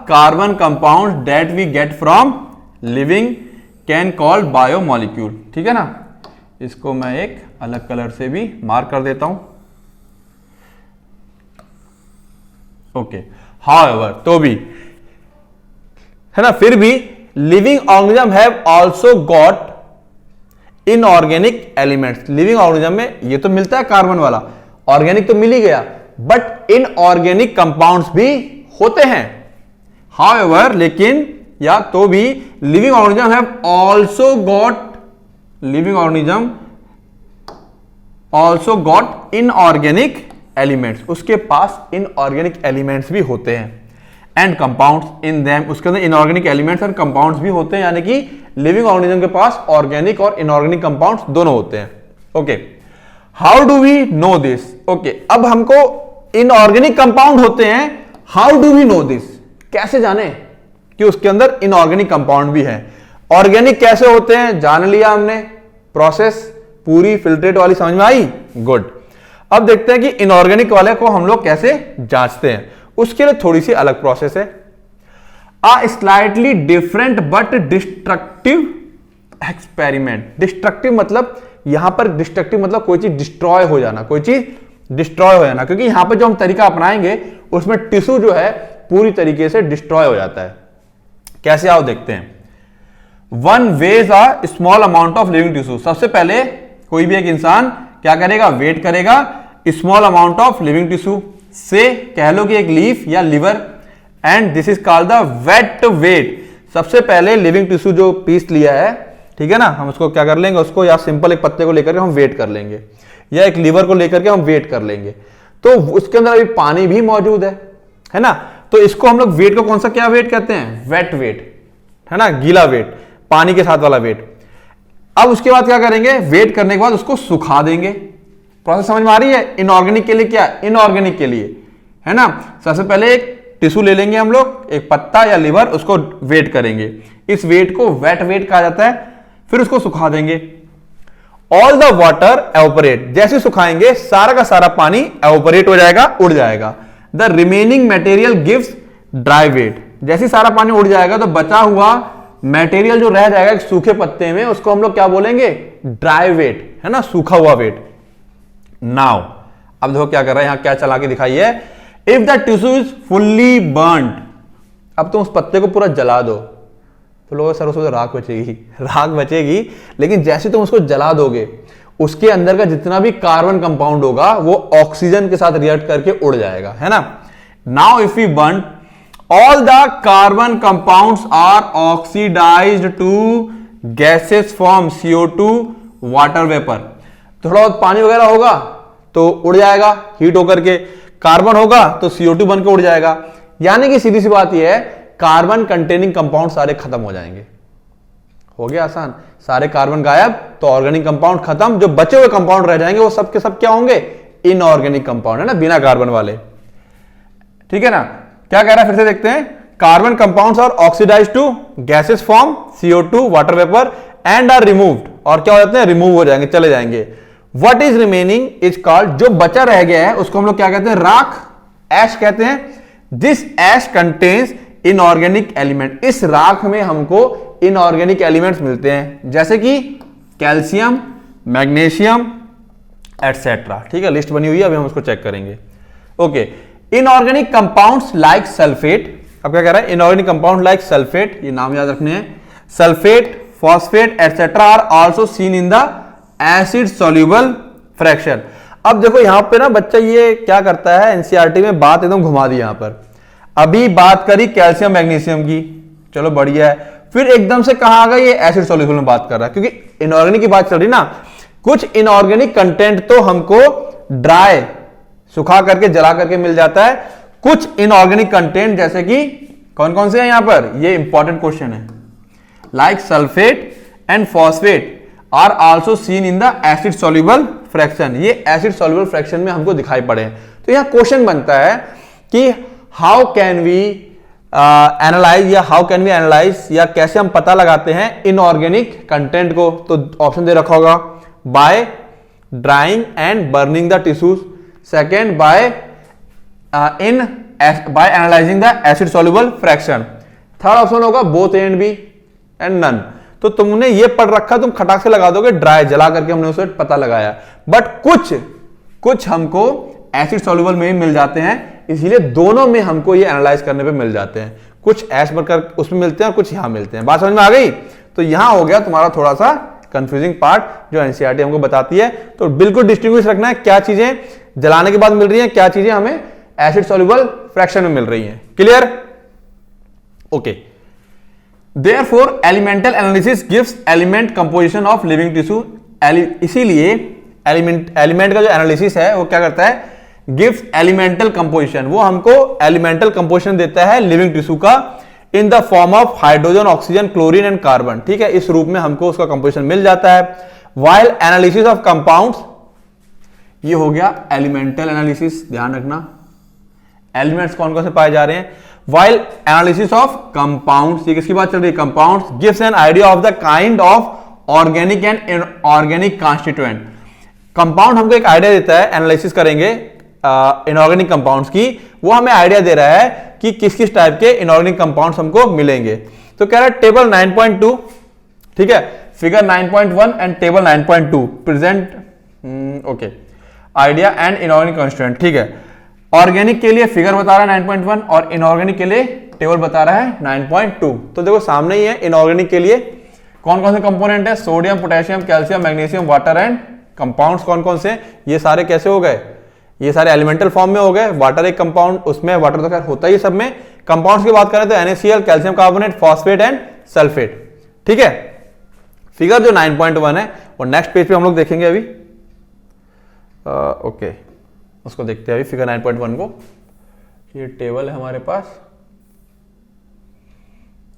carbon compound that we get from living can called biomolecule. ठीक है ना। इसको मैं एक अलग कलर से भी मार्क कर देता हूं। ओके, हाउएवर, तो भी है ना, फिर भी living organism have also got inorganic elements. Living organism में ये तो मिलता है कार्बन वाला, ऑर्गेनिक तो मिल ही गया, बट इनऑर्गेनिक कंपाउंड्स भी होते हैं। हाउएवर, लेकिन या तो भी living organism have also got, living organism also got inorganic elements, उसके पास इनऑर्गेनिक एलिमेंट्स भी होते हैं। एंड कंपाउंड्स इन देम, उसके अंदर इनऑर्गेनिक एलिमेंट्स और कंपाउंड्स भी होते हैं, यानी कि लिविंग ऑर्गेनिज्म के पास ऑर्गेनिक और इनऑर्गेनिक कंपाउंड्स दोनों होते हैं। Okay, how do we know this? Okay, अब हमको इनऑर्गेनिक कंपाउंड होते हैं, how do we know this? कैसे जाने कि उसके अंदर इनऑर्गेनिक कंपाउंड भी है? ऑर्गेनिक कैसे होते हैं जान लिया हमने, प्रोसेस पूरी फिल्ट्रेट वाली समझ में आई, गुड। अब देखते हैं कि इनऑर्गेनिक वाले को हम लोग कैसे जांचते हैं। उसके लिए थोड़ी सी अलग प्रोसेस है। A slightly different but destructive experiment. Destructive मतलब, यहां पर डिस्ट्रक्टिव मतलब कोई चीज डिस्ट्रॉय हो जाना, कोई चीज डिस्ट्रॉय हो जाना, क्योंकि यहां पर जो हम तरीका अपनाएंगे उसमें टिश्यू जो है पूरी तरीके से डिस्ट्रॉय हो जाता है। कैसे आओ देखते हैं। One weighs a small amount of living tissue. सबसे पहले कोई भी एक इंसान क्या करेगा, वेट करेगा small amount of living tissue से, कह लो कि एक लीफ या liver, and this is called the wet weight. सबसे पहले लिविंग टिश्यू जो पीस लिया है, ठीक है ना, हम उसको क्या कर लेंगे, उसको या सिंपल एक पत्ते को लेकर के हम वेट कर लेंगे, या एक लीवर को लेकर के हम वेट कर लेंगे, तो उसके अंदर अभी पानी भी मौजूद है ना। तो इसको हम लोग वेट को कौन सा क्या वेट कहते हैं, वेट वेट, है ना, गीला वेट, पानी के साथ वाला वेट। अब उसके बाद क्या करेंगे, वेट करने के बाद उसको सुखा देंगे। प्रोसेस समझ में आ रही है? इनऑर्गेनिक के लिए क्या, इनऑर्गेनिक के लिए, है ना, सबसे पहले एक टिश्यू ले लेंगे हम लोग, एक पत्ता या लिवर, उसको वेट करेंगे, इस वेट को वेट वेट कहा जाता है। फिर उसको सुखा देंगे। ऑल द वाटर एवोपरेट, जैसे सुखाएंगे सारा का सारा पानी एवोपरेट हो जाएगा, उड़ जाएगा। The remaining material gives dry weight, जैसे सारा पानी उड़ जाएगा तो बचा हुआ मटेरियल जो रह जाएगा एक सूखे पत्ते में, उसको हम लोग क्या बोलेंगे, ड्राई वेट, है ना, सूखा हुआ वेट। नाउ अब देखो क्या कर रहा है, यहां क्या चला के दिखाई है। If the tissue is fully burned, अब तुम उस पत्ते को पूरा जला दो तो लोगों सर उसमें राख बचेगी, राख बचेगी, लेकिन जैसे तुम उसको जला दोगे उसके अंदर का जितना भी कार्बन कंपाउंड होगा वो ऑक्सीजन के साथ रिएक्ट करके उड़ जाएगा, है ना। Now if we burn, all the carbon compounds are oxidised to gases form CO2 water vapour. थोड़ा बहुत पानी वगैरह होगा तो उड़ जाएगा, हीट होकर के, कार्बन होगा तो CO2 बन के उड़ जाएगा। यानी कि सीधी सी बात यह है, कार्बन कंटेनिंग कंपाउंड सारे खत्म हो जाएंगे। हो गया आसान, सारे कार्बन गायब तो ऑर्गेनिक कंपाउंड खत्म, जो बचे हुए कंपाउंड रह जाएंगे वो सब के सब क्या होंगे, इनऑर्गेनिक कंपाउंड, है ना, बिना कार्बन वाले। ठीक है ना। क्या कह रहा है, फिर से देखते हैं। Carbon compounds are oxidised to gases form CO2 water vapour and are removed, और क्या हो जाते हैं, रिमूव हो जाएंगे, चले जाएंगे। What is remaining is called, जो बचा रह गया है उसको हम लोग क्या कहते हैं, राख, ऐश कहते हैं। This ash contains inorganic element, इस राख में हमको इनऑर्गेनिक एलिमेंट्स मिलते हैं, जैसे कि कैल्शियम, मैग्नीशियम एटसेट्रा। ठीक है, लिस्ट बनी हुई है, अभी हम उसको चेक करेंगे। Okay, inorganic compounds like sulphate, अब क्या कह रहा है, इनऑर्गेनिक कंपाउंड लाइक सल्फेट, ये नाम याद रखने हैं, sulphate, phosphate etcetera are also seen in the acid soluble fraction. अब देखो यहां पे ना बच्चा ये क्या करता है, एनसीईआरटी में बात एकदम घुमा दी। यहां पर अभी बात करी कैल्शियम मैग्नीशियम की, चलो बढ़िया है, फिर एकदम से कहां आ गया, ये एसिड सॉल्युबल में बात कर रहा है, क्योंकि इनऑर्गेनिक की बात चल रही ना। कुछ इनऑर्गेनिक कंटेंट तो हमको ड्राई, सुखा करके, जला करके मिल जाता है, कुछ इनऑर्गेनिक कंटेंट जैसे कि कौन कौन से हैं यहां पर, ये इंपॉर्टेंट क्वेश्चन है, like sulphate and phosphate are also seen in the acid soluble fraction, ये एसिड सॉल्युबल फ्रैक्शन में हमको दिखाई पड़े। तो यहां क्वेश्चन बनता है कि हाउ कैन वी एनालाइज या हाउ कैन वी एनालाइज या कैसे हम पता लगाते हैं इनऑर्गेनिक कंटेंट को, तो ऑप्शन दे रखा होगा by drying and burning the tissues, second by analysing the acid soluble fraction, third option होगा both A and B and none. तो तुमने ये पढ़ रखा, तुम खटाक से लगा दोगे ड्राई, जला करके हमने उसे पता लगाया, बट कुछ हमको एसिड सॉल्युबल में ही मिल जाते हैं, इसीलिए दोनों में हमको ये एनालाइज करने पे मिल जाते हैं, कुछ एस बनकर उसमें मिलते हैं और कुछ यहां मिलते हैं। बात समझ में आ गई? तो यहां हो गया तुम्हारा थोड़ा सा कंफ्यूजिंग पार्ट जो एनसीईआरटी हमको बताती है। तो बिल्कुल डिस्टिंग्विश रखना है क्या चीजें जलाने के बाद मिल रही हैं, क्या चीजें हमें एसिड सॉल्युबल फ्रैक्शन में मिल रही हैं। Clear? Okay. Therefore elemental analysis gives element composition of living tissue. इसीलिए एलिमेंट का जो एनालिसिस है वो क्या करता है, गिव्स एलिमेंटल कंपोजिशन, वो हमको एलिमेंटल कंपोजिशन देता है लिविंग टिश्यू का in the form of hydrogen, oxygen, chlorine and carbon. ठीक है, इस रूप में हमको उसका कंपोजिशन मिल जाता है। व्हाइल एनालिसिस ऑफ कंपाउंड्स, ये हो गया एलिमेंटल एनालिसिस, ध्यान रखना एलिमेंट्स कौन कौन से पाए जा रहे हैं। व्हाइल एनालिसिस ऑफ कंपाउंड्स, ये किसकी बात चल रही है, compounds, gives an idea of the kind of organic and inorganic constituent. Compound हमको एक आइडिया देता है, एनालिसिस करेंगे इनऑर्गेनिक कंपाउंड्स की, वो हमें आइडिया दे रहा है कि किस किस टाइप के इनऑर्गेनिक कंपाउंड्स हमको मिलेंगे। तो कह रहा है टेबल 9.2, ठीक है, figure 9.1 and table 9.2 present okay idea and inorganic constituent. ठीक है, ऑर्गेनिक के लिए फिगर बता रहा है 9.1 और इनऑर्गेनिक के लिए टेबल बता रहा है 9.2। तो देखो सामने ही है, इनऑर्गेनिक के लिए कौन कौन से कंपोनेंट है, sodium, potassium, calcium, magnesium, water and compounds कौन कौन से, ये सारे कैसे हो गए, ये सारे एलिमेंटल फॉर्म में हो गए। वाटर एक कंपाउंड, उसमें वाटर तो खैर होता ही सब में। कंपाउंड्स की बात करें तो NaCl, calcium carbonate, phosphate and sulphate. ठीक है, फिगर जो 9.1 है और नेक्स्ट पेज पे हम लोग देखेंगे अभी। ओके, उसको देखते हैं अभी फिगर 9.1 को। ये टेबल है हमारे पास,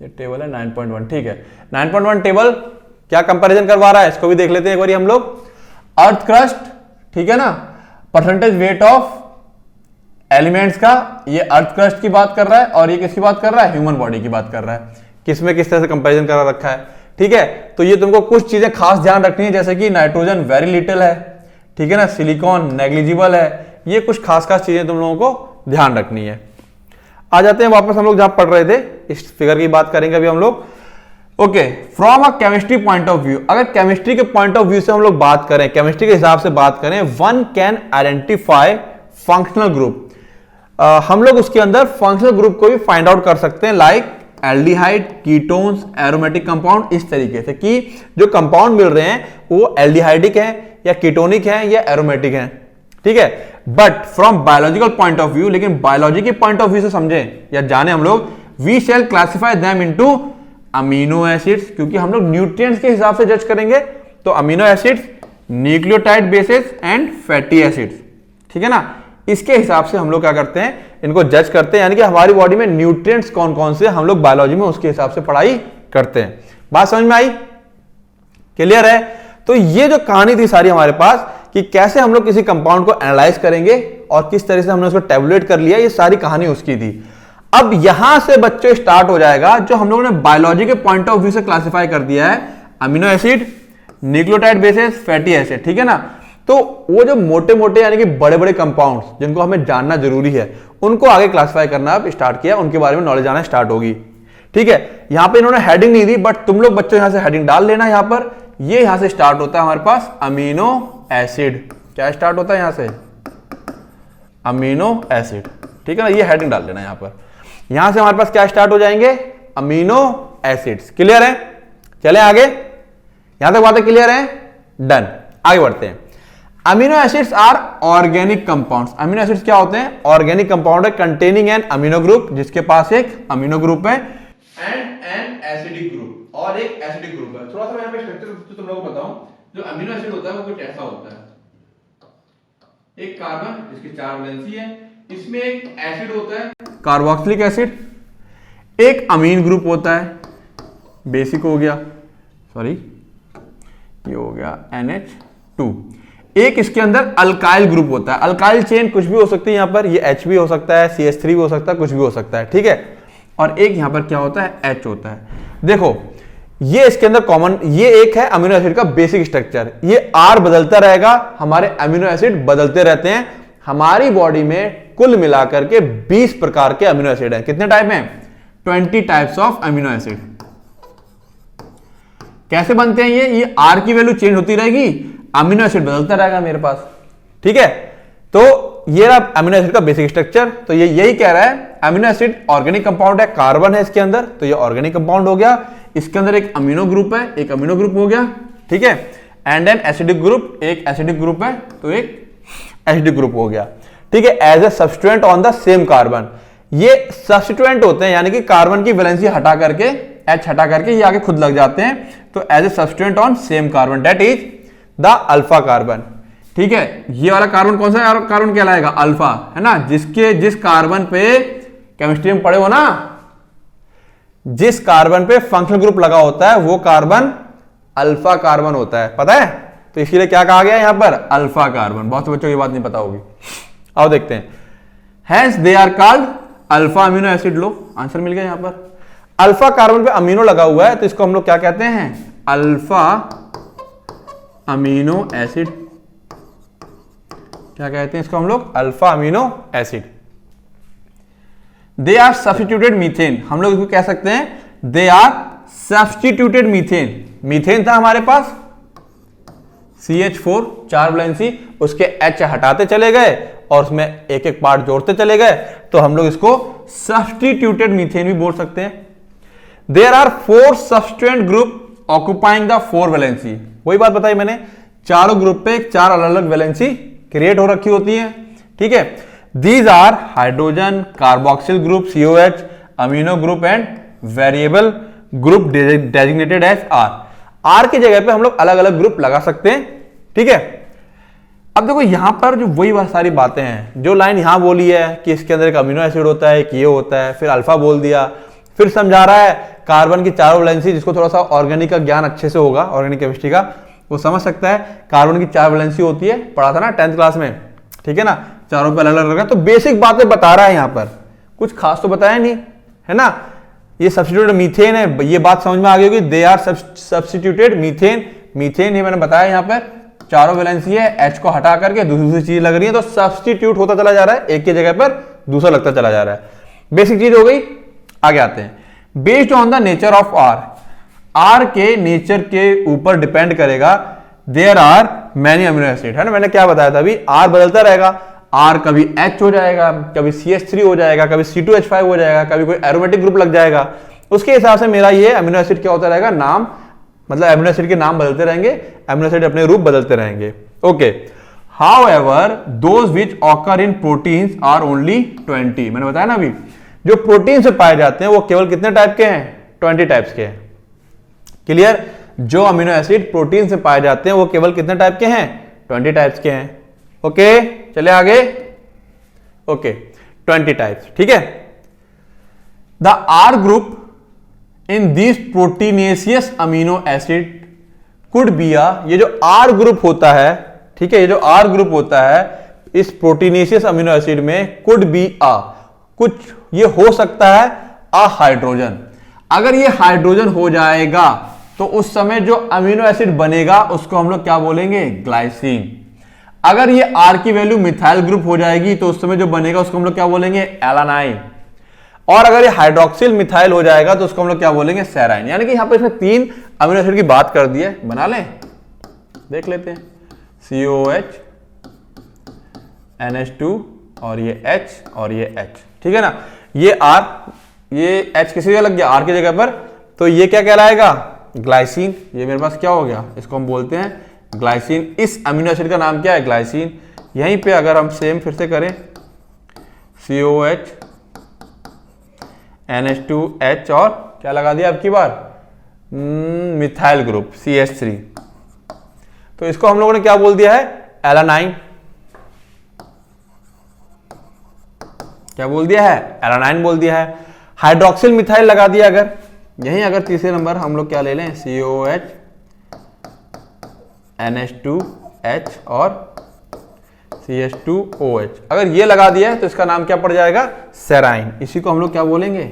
ये टेबल है 9.1। ठीक है, 9.1 टेबल क्या कंपैरिजन करवा रहा है, इसको भी देख लेते हैं एक बार हम लोग। अर्थ क्रस्ट, ठीक है ना, परसेंटेज वेट ऑफ एलिमेंट्स का, ये अर्थ क्रस्ट की बात कर रहा है और ये किसकी बात कर रहा है, ह्यूमन बॉडी की बात कर रहा है। किसमें किस तरह से कंपैरिजन करा रखा है। ठीक है, तो ये तुमको कुछ चीजें खास ध्यान रखनी है, जैसे कि नाइट्रोजन वेरी लिटिल है, ठीक है ना, सिलिकॉन नेग्लिजिबल है, ये कुछ खास खास चीजें तुम लोगों को ध्यान रखनी है। आ जाते हैं वापस हम लोग जहां पढ़ रहे थे, इस फिगर की बात करेंगे अभी हम लोग। Okay, from a chemistry point of view, अगर केमिस्ट्री के पॉइंट ऑफ व्यू से हम लोग बात करें, केमिस्ट्री के हिसाब से बात करें, one can identify functional group. हम लोग उसके अंदर फंक्शनल ग्रुप को भी फाइंड आउट कर सकते हैं, like aldehyde, ketones, aromatic compound, इस तरीके से कि जो कंपाउंड मिल रहे हैं वो एल्डिहाइडिक है या कीटोनिक है या एरोमेटिक है। ठीक है, but from biological point of view, लेकिन बायोलॉजी के पॉइंट ऑफ व्यू से समझें या जाने हम लोग, we shall classify them into amino acids, क्योंकि हम लोग न्यूट्रिएंट्स के हिसाब से जज करेंगे। तो amino acids, nucleotide basis and fatty acids, ठीक है ना, इसके हिसाब से हम लोग क्या करते हैं, इनको जज करते हैं, यानी कि हमारी बॉडी में न्यूट्रिएंट्स कौन कौन से हम लोग बायोलॉजी में उसके हिसाब से पढ़ाई करते हैं। बात समझ में आई? क्लियर है? तो ये जो कहानी थी सारी हमारे पास कि कैसे हम लोग किसी कंपाउंड को एनालाइज करेंगे और किस तरह से हमने उसको टेबुलेट कर लिया, ये सारी कहानी उसकी थी। अब यहां से बच्चों स्टार्ट हो जाएगा जो हम लोगों ने बायोलॉजी के पॉइंट ऑफ व्यू से क्लासिफाई कर दिया है, amino acid, nucleotide basis, fatty acid, ठीक है ना। तो वो जो मोटे मोटे यानी कि बड़े बड़े कंपाउंड्स जिनको हमें जानना जरूरी है, उनको आगे क्लासिफाई करना अब स्टार्ट किया, उनके बारे में नॉलेज आना स्टार्ट होगी। ठीक है, यहां पे इन्होंने हेडिंग नहीं दी, बट तुम लोग बच्चों यहां से हेडिंग डाल लेना। यहां पर ये यहां से स्टार्ट होता है हमारे पास अमीनो एसिड। क्या स्टार्ट होता है यहां से? अमीनो एसिड, ठीक है ना, ये हेडिंग डाल लेना। यहां पर यहां से हमारे पास क्या स्टार्ट हो जाएंगे? Amino acids. क्लियर है? चले आगे, यहां तक बातें क्लियर है? डन, आगे बढ़ते हैं। Amino acids are organic compounds. Amino acids क्या होते हैं? ऑर्गेनिक कंपाउंड है कंटेनिंग एन अमीनो ग्रुप, जिसके पास एक अमीनो ग्रुप है एंड एन एसिडिक ग्रुप, और एक एसिडिक ग्रुप है। थोड़ा सा मैं यहां पे स्ट्रक्चर तुम लोगों को बताऊं, जो अमीनो एसिड होता है वो कुछ ऐसा होता है, एक कार्बन जिसकी 4 वैलेंसी है, इसमें एक एसिड होता है कार्बोक्सिलिक एसिड, एक अमीन ग्रुप होता है, बेसिक हो गया, सॉरी ये हो गया NH2, एक इसके अंदर अल्काइल ग्रुप होता है। अल्काइल चेन कुछ भी हो सकती है, यहां पर ये H भी हो सकता है, CH3 भी हो सकता है, कुछ भी हो सकता है। ठीक है, और एक यहां पर क्या होता है, H होता है। देखो ये इसके अंदर कॉमन, ये एक है अमीनो एसिड का बेसिक स्ट्रक्चर। ये R बदलता रहेगा, हमारे अमीनो एसिड बदलते रहते हैं। हमारी बॉडी में कुल मिलाकर के 20 प्रकार के अमीनो एसिड हैं। कितने टाइप हैं? 20 टाइप्स ऑफ अमीनो एसिड। कैसे बनते हैं ये R की वैल्यू चेंज होती रहेगी, अमीनो एसिड बदलता रहेगा मेरे पास, ठीक है। तो ये रहा अमीनो एसिड का बेसिक स्ट्रक्चर। तो ये यही कह रहा है अमीनो एसिड ऑर्गेनिक कंपाउंड है, कार्बन है इसके अंदर, तो ये ऑर्गेनिक कंपाउंड हो गया। इसके अंदर एक अमीनो ग्रुप है, एक अमीनो ग्रुप हो गया, ठीक है। एंड एन एसिडिक ग्रुप, एक एसिडिक ग्रुप है तो एक एसिडिक ग्रुप हो गया, ठीक है। As a substituent on the same carbon, ये सब्स्टिट्यूएंट होते हैं, यानी कि कार्बन की वैलेंसी हटा करके, H हटा करके ये आगे खुद लग जाते हैं। तो as a substituent on same carbon, that is the alpha carbon, ठीक है। ये वाला कार्बन कौन सा कार्बन कहलाएगा? अल्फा, है ना। जिस कार्बन पे केमिस्ट्री में पढ़े हो ना, जिस कार्बन पे फंक्शनल ग्रुप लगा होता है वो कार्बन अल्फा कार्बन होता है, पता है। तो इसीलिए क्या कहा गया यहां पर? Alpha carbon. बहुत से बच्चों को ये बात नहीं पता होगी। आओ देखते हैं। Hence they are called alpha amino acid. लो आंसर मिल गया यहां पर। अल्फा कार्बन पे अमीनो लगा हुआ है तो इसको हम लोग क्या कहते हैं? Alpha amino acid. क्या कहते हैं इसको हम लोग? Alpha amino acid. They are substituted methane. हम लोग इसको कह सकते हैं they are substituted methane. Methane था हमारे पास CH4 4 वैलेंसी, उसके H हटाते चले गए और उसमें एक एक पार्ट जोड़ते चले गए, तो हम लोग इसको सब्स्टिट्यूटेड मीथेन भी बोल सकते हैं। There are 4 substituent group occupying the 4 valency. वही बात बताई मैंने, चारों ग्रुप पे 4 अलग अलग वैलेंसी क्रिएट हो रखी होती है, ठीक है। These are hydrogen, carboxyl group COH, amino group and variable group designated as R की जगह पे हम लोग अलग अलग ग्रुप लगा सकते हैं, ठीक है। अब देखो यहां पर जो वही सारी बातें हैं, जो लाइन यहां बोली है कि इसके अंदर एक अमीनो एसिड होता है, एक ये होता है, फिर अल्फा बोल दिया, फिर समझा रहा है कार्बन की 4 वैलेंसी। जिसको थोड़ा सा ऑर्गेनिक का ज्ञान अच्छे से होगा, ऑर्गेनिक केमिस्ट्री का, वो समझ सकता है कार्बन की 4 वैलेंसी होती है, पढ़ा था ना 10th क्लास में, ठीक है ना। चारों पे अलग अलग लगा, तो बेसिक बातें बता रहा है यहां पर, कुछ खास तो बताया नहीं, है ना। ये सब्स्टिट्यूटेड मीथेन है, ये बात समझ में आ गई होगी। They are substituted methane. Methane ये मैंने बताया यहां पर चारों वैलेंसी है, H को हटा करके दूसरी चीज लग रही है, तो सब्स्टिट्यूट होता चला जा रहा है, एक की जगह पर दूसरा लगता चला जा रहा है। बेसिक चीज हो गई। आगे आते हैं। Based on the nature of R के नेचर के ऊपर डिपेंड करेगा। There are many amino acid, है ना। मैंने क्या बताया था अभी, R बदलता रहेगा। R कभी H हो जाएगा, कभी CH3 हो जाएगा, कभी C2H5 हो जाएगा, कभी कोई एरोमेटिक ग्रुप लग जाएगा। उसके हिसाब से मेरा ये अमीनो एसिड क्या होता रहेगा, नाम, मतलब अमीनो एसिड के नाम बदलते रहेंगे, अमीनो एसिड अपने रूप बदलते रहेंगे, okay. However those which occur in proteins are only 20। मैंने बताया ना अभी, जो प्रोटीन से पाए जाते हैं वो केवल कितने टाइप के हैं? 20 टाइप्स के हैं। क्लियर। जो अमीनो एसिड प्रोटीन से पाए जाते हैं वो केवल कितने टाइप के हैं? 20 टाइप्स के हैं, ओके। चले आगे, ओके। 20 टाइप्स, ठीक है। The R group in this proteinaceous amino acid could be ये जो R ग्रुप होता है, ठीक है, ये जो R ग्रुप होता है इस प्रोटीनेशियस अमीनो एसिड में, कुड बी कुछ ये हो सकता है हाइड्रोजन। अगर ये हाइड्रोजन हो जाएगा तो उस समय जो अमीनो एसिड बनेगा उसको हम लोग क्या बोलेंगे? ग्लाइसिन। अगर ये R की वैल्यू मिथाइल ग्रुप हो जाएगी तो उस समय जो बनेगा उसको हम लोग क्या बोलेंगे? एलानाइन। और अगर ये हाइड्रोक्सिल मिथाइल हो जाएगा तो उसको हम लोग क्या बोलेंगे? सेराइन। यानी कि यहां पर इसमें 3 अमीनो एसिड की बात कर दी है, बना लें, देख लेते हैं। COH, NH2 और ये H और ये H, ठीक है ना। ये R, ये H किसी जगह लग गया, R की जगह पर, तो ये क्या कहलाएगा? ग्लाइसिन। ये मेरे पास क्या हो गया? इसको हम बोलते हैं ग्लाइसिन। इस अमीनो एसिड का नाम क्या है? ग्लाइसिन। यहीं पे अगर हम सेम फिर से करें, COH, NH2, H और क्या लगा दिया अब की बार? Methyl group CH3। तो इसको हम लोगों ने क्या बोल दिया है? एलानाइन। क्या बोल दिया है? एलानाइन बोल दिया है। हाइड्रोक्सिल मिथाइल लगा दिया अगर, यहीं अगर तीसरे नंबर हम लोग क्या ले लें? COH, NH2, H और CH2OH। अगर ये लगा दिया है तो इसका नाम क्या पड़ जाएगा? सेराइन। इसी को हम लोग क्या बोलेंगे?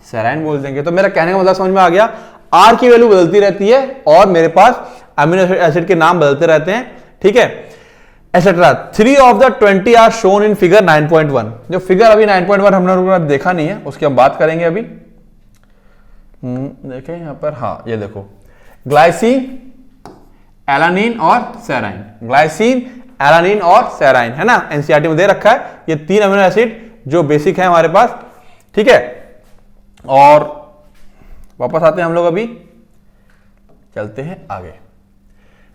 सेराइन बोल देंगे। तो मेरा कहने का मतलब समझ में आ गया, आर की वैल्यू बदलती रहती है और मेरे पास अमीनो एसिड के नाम बदलते रहते हैं, ठीक है, etcetera. 3 of the 20 are shown in figure 9.1। जो फिगर अभी 9.1 हम लोगों ने देखा नहीं है, उसकी हम बात करेंगे अभी। देखें यहां पर, हाँ ये देखो, ग्लाइसिन, एलानिन और सेराइन, ग्लाइसिन, एलानिन और सेराइन, है ना, एनसीईआरटी में दे रखा है। ये 3 अमीनो एसिड जो बेसिक है हमारे पास, ठीक है। और वापस आते हैं हम लोग, अभी चलते हैं आगे।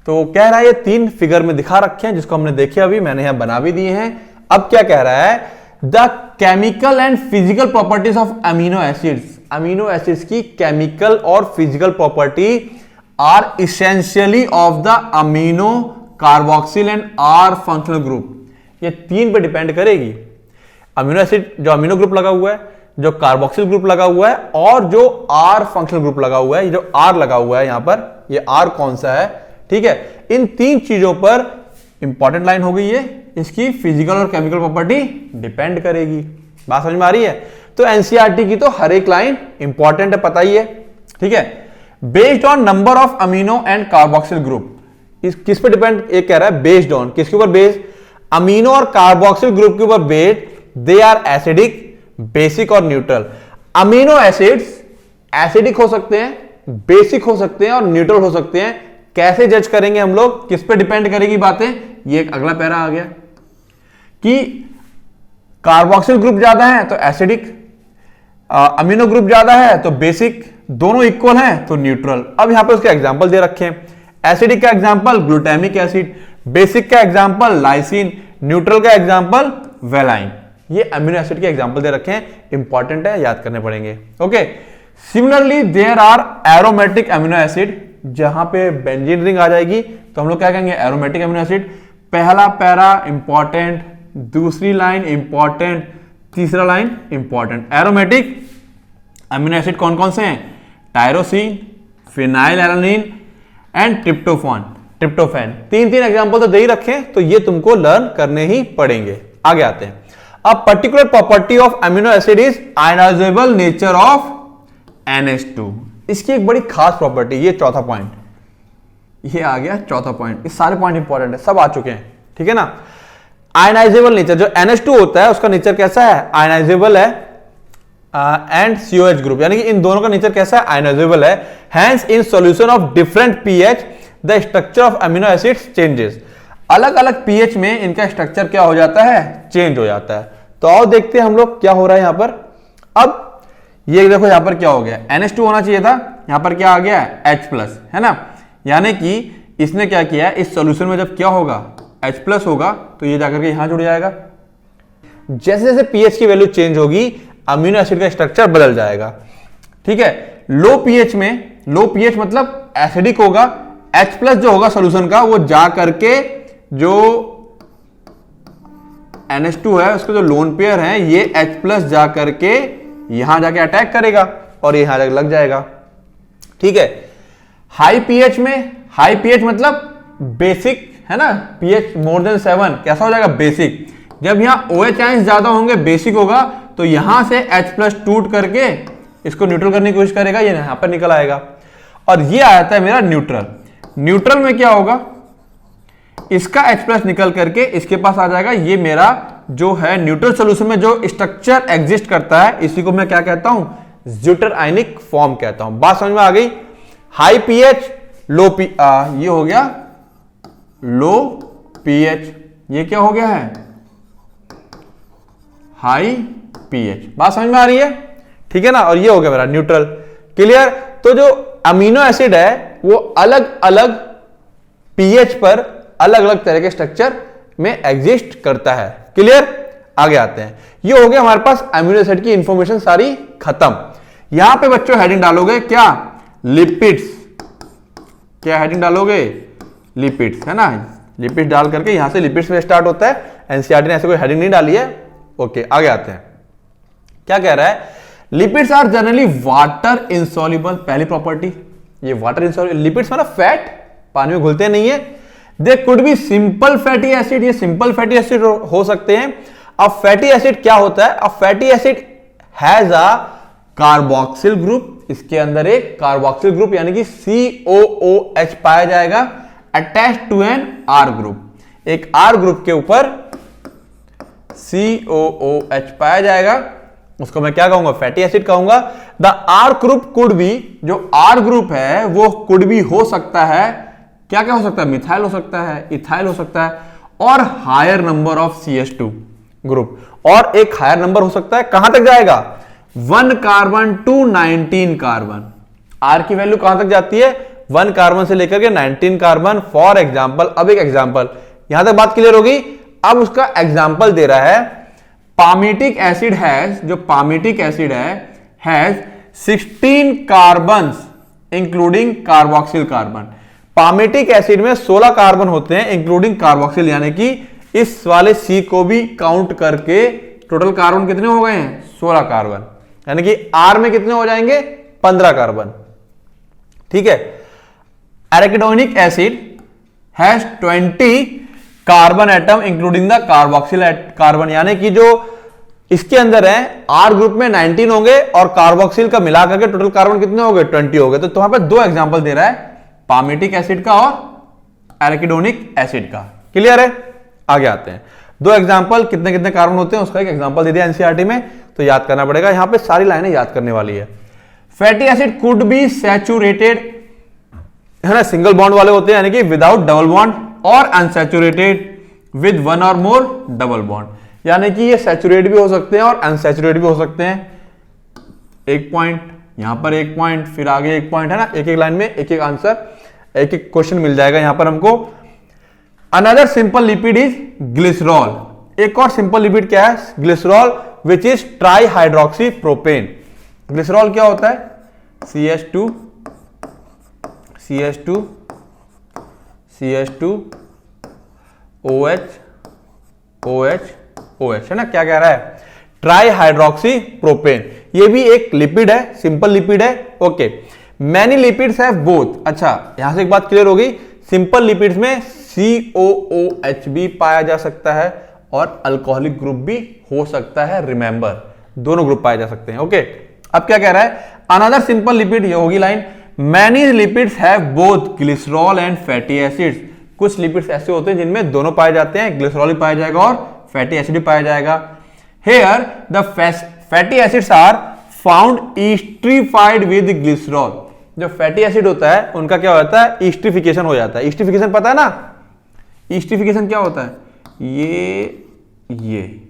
तो कह रहा है ये 3 फिगर में दिखा रखे हैं, जिसको हमने देखे अभी, मैंने यहां बना भी दिए हैं। अब क्या कह रहा है, the chemical and physical properties of amino acids, amino acids की केमिकल और physical property are essentially of the amino, carboxyl and R functional group. ये 3 पे डिपेंड करेगी। अमीनो एसिड जो अमीनो ग्रुप लगा हुआ है, जो कार्बोक्सिल ग्रुप लगा हुआ है और जो आर फंक्शनल ग्रुप लगा हुआ है। ये जो आर लगा हुआ है यहां पर, ये आर कौन सा है, ठीक है। इन 3 चीजों पर इंपॉर्टेंट लाइन हो गई है, इसकी फिजिकल और केमिकल प्रॉपर्टी डिपेंड करेगी। बात समझ में आ रही है। तो एनसीईआरटी की तो हर एक लाइन इंपॉर्टेंट है, पता ही है, ठीक है। Based on number of amino and carboxyl group, किस पे डिपेंड, एक कह रहा है बेस्ड ऑन, किसके ऊपर बेस्ड, अमीनो और कार्बोक्सिल ग्रुप के ऊपर based. They are acidic, basic और न्यूट्रल। अमीनो एसिड्स एसिडिक हो सकते हैं, बेसिक हो सकते हैं और न्यूट्रल हो सकते हैं। कैसे जज करेंगे हम लोग, किस पे डिपेंड करेगी बातें, ये एक अगला पैरा आ गया कि कार्बोक्सिल ग्रुप ज्यादा है तो एसिडिक, अमीनो ग्रुप ज्यादा है तो बेसिक, दोनों इक्वल हैं तो न्यूट्रल। अब यहां पे उसके एग्जांपल दे रखे हैं। एसिडिक का एग्जांपल ग्लूटामिक एसिड, बेसिक का एग्जांपल लाइसिन, न्यूट्रल का एग्जांपल वेलाइन। ये अमीनो एसिड के एग्जांपल दे रखे हैं, इंपॉर्टेंट है, याद करने पड़ेंगे, okay. Similarly there are aromatic amino acid, जहां पे बेंजीन रिंग आ जाएगी तो हम लोग क्या कहेंगे, एरोमेटिक अमीनो एसिड। पहला पैरा इंपॉर्टेंट, दूसरी लाइन इंपॉर्टेंट, तीसरा line important. Aromatic amino acid कौन कौन से हैं, tyrosine, phenylalanine and tryptophan, tryptophan. 3 example तो दे ही रखे, तो ये तुमको लर्न करने ही पड़ेंगे। आगे आते हैं। A particular property of amino acid is ionizable nature of NH2। इसकी एक बड़ी खास प्रॉपर्टी, ये चौथा पॉइंट, ये आ गया चौथा पॉइंट। ये सारे पॉइंट इंपॉर्टेंट है, सब आ चुके हैं, ठीक है ना। आयनाइजेबल नेचर, जो NH2 होता है उसका नेचर कैसा है, आयनाइजेबल है, एंड COH ग्रुप, यानी कि इन दोनों का नेचर कैसा है, आयनाइजेबल है। Hence in solution of different pH the structure of amino acids changes। अलग अलग पीएच में इनका स्ट्रक्चर क्या हो जाता है, चेंज हो जाता है। तो आओ देखते हैं हम लोग क्या हो रहा है यहां पर। अब ये देखो यहां पर क्या हो गया, NH2 होना चाहिए था, यहां पर क्या आ गया H+, है ना। यानी कि इसने क्या किया, इस सॉल्यूशन में जब क्या होगा, H+ होगा, तो ये जाकर के यहां जुड़ जाएगा। जैसे जैसे पीएच की वैल्यू चेंज होगी, अमीनो एसिड का स्ट्रक्चर बदल जाएगा, ठीक है। लो पीएच में, लो पीएच मतलब एसिडिक होगा, H+ जो होगा सॉल्यूशन का, वो जा करके जो NH2 है उसके जो लोन पेयर है, ये H+ जा करके यहां जाके अटैक करेगा और यहां जाके लग जाएगा, ठीक है। हाई पीएच में, हाई पीएच मतलब बेसिक, है ना, पीएच मोर देन 7 कैसा हो जाएगा, बेसिक। जब यहां OH आयंस ज्यादा होंगे, बेसिक होगा, तो यहां से H+ टूट करके इसको न्यूट्रल करने की कोशिश करेगा, ये यहां पर निकल आएगा। और ये आ जाता है मेरा न्यूट्रल। न्यूट्रल में क्या होगा, इसका H+ निकल करके इसके पास आ जाएगा। ये मेरा जो है न्यूट्रल सॉल्यूशन में जो स्ट्रक्चर एग्जिस्ट करता है, इसी को मैं क्या कहता हूं, ज्यूटर आयनिक फॉर्म कहता हूं। बात समझ में आ गई। हाई पीएच, लो ये हो गया लो पीएच, ये क्या हो गया है, हाई पीएच। बात समझ में आ रही है, ठीक है ना। और ये हो गया मेरा न्यूट्रल, क्लियर। तो जो अमीनो एसिड है वो अलग अलग पीएच पर अलग अलग तरह के स्ट्रक्चर में एग्जिस्ट करता है, क्लियर। आगे आते हैं। ये हो गया हमारे पास अमीनो एसिड की इंफॉर्मेशन सारी खत्म। यहां पे बच्चों हेडिंग डालोगे क्या, लिपिड्स। क्या हेडिंग डालोगे, लिपिड्स, है ना। लिपिड्स डाल करके यहां से लिपिड्स में स्टार्ट होता है। एनसीईआरटी ने ऐसे कोई हेडिंग नहीं डाली है, ओके। आगे आते हैं। क्या कह रहा है, lipids are generally water insoluble. पहली प्रॉपर्टी, ये वाटर इंसॉल्युबल। लिपिड्स मतलब फैट, पानी में घुलते नहीं है। They could be simple fatty acid, ये सिंपल फैटी एसिड हो सकते हैं। अब फैटी एसिड क्या होता है, अब fatty acid has a carboxyl group, इसके अंदर एक कार्बोक्सिल ग्रुप यानी कि COOH पाया जाएगा attach to an R group. एक R ग्रुप के ऊपर COOH पाया जाएगा, उसको मैं क्या कहूंगा, फैटी एसिड कहूंगा। The R group could be, जो R ग्रुप है वो कुड बी हो सकता है, क्या क्या हो सकता है, मिथाइल हो सकता है, इथाइल हो सकता है, और higher number of CH2 group, और एक हायर नंबर हो सकता है, कहां तक जाएगा, 1 कार्बन टू 19 कार्बन। R की वैल्यू कहां तक जाती है, 1 कार्बन से लेकर के 19 कार्बन। फॉर एग्जाम्पल, अब एक एग्जाम्पल, यहां तक बात क्लियर होगी। अब उसका एग्जाम्पल दे रहा है, पामिटिक एसिड हैज, जो palmitic acid has 16 carbon including carboxyl carbon. Palmitic acid में 16 कार्बन होते हैं इंक्लूडिंग कार्बोक्सिल, यानी कि इस वाले C को भी काउंट करके टोटल कार्बन कितने हो गए हैं, 16 कार्बन, यानी कि R में कितने हो जाएंगे, 15 कार्बन। ठीक है। Arachidonic acid has 20 carbon atom including the carboxyl carbon, यानी कि जो इसके अंदर है R ग्रुप में 19 होंगे और कार्बोक्सिल का मिला करके टोटल कार्बन कितने हो गए, 20 हो गए। तो वहां पे दो एग्जांपल दे रहा है, पामिटिक एसिड का और एराकिडोनिक एसिड का। क्लियर है। आगे आते हैं, दो एग्जांपल, कितने कितने कार्बन होते हैं उसका एक एग्जांपल दे दिया एनसीईआरटी में, तो याद करना पड़ेगा। यहां पे सारी लाइनें याद करने वाली है। Fatty acid could be saturated, है ना, सिंगल बॉन्ड वाले होते हैं, यानी कि विदाउट डबल बॉन्ड, और अनसैचुरेटेड विद 1 और मोर डबल बॉन्ड, यानी कि ये सैचुरेट भी हो सकते हैं और अनसैचुरेट भी हो सकते हैं। एक पॉइंट, यहां पर एक पॉइंट, फिर आगे एक पॉइंट, है ना, एक एक लाइन में एक एक आंसर, एक एक क्वेश्चन मिल जाएगा यहां पर हमको। Another simple lipid is glycerol. एक और सिंपल लिपिड क्या है, glycerol, which is try hydroxy propane. Glycerol क्या होता है, CH2 OH OH OH, है ना, क्या कह रहा है, ट्राई हाइड्रोक्सी प्रोपेन। ये भी एक लिपिड है, सिंपल लिपिड है। Okay, many lipids have both. अच्छा, यहां से एक बात क्लियर हो गई, सिंपल लिपिड्स में COOH भी पाया जा सकता है और अल्कोहलिक ग्रुप भी हो सकता है। रिमेंबर, दोनों ग्रुप पाए जा सकते हैं। ओके, अब क्या कह रहा है, अनदर सिंपल लिपिड, ये होगी line, many lipids have both glycerol and fatty acids. कुछ लिपिड्स ऐसे होते हैं जिनमें दोनों पाए जाते हैं, ग्लिसरॉल भी पाया जाएगा और फैटी एसिड भी पाया जाएगा। Here the fatty acids are found esterified with glycerol. जो फैटी एसिड होता है उनका क्या होता है, ईस्ट्रीफिकेशन हो जाता है। ईस्ट्रीफिकेशन पता है ना, ईस्ट्रीफिकेशन क्या होता है, ये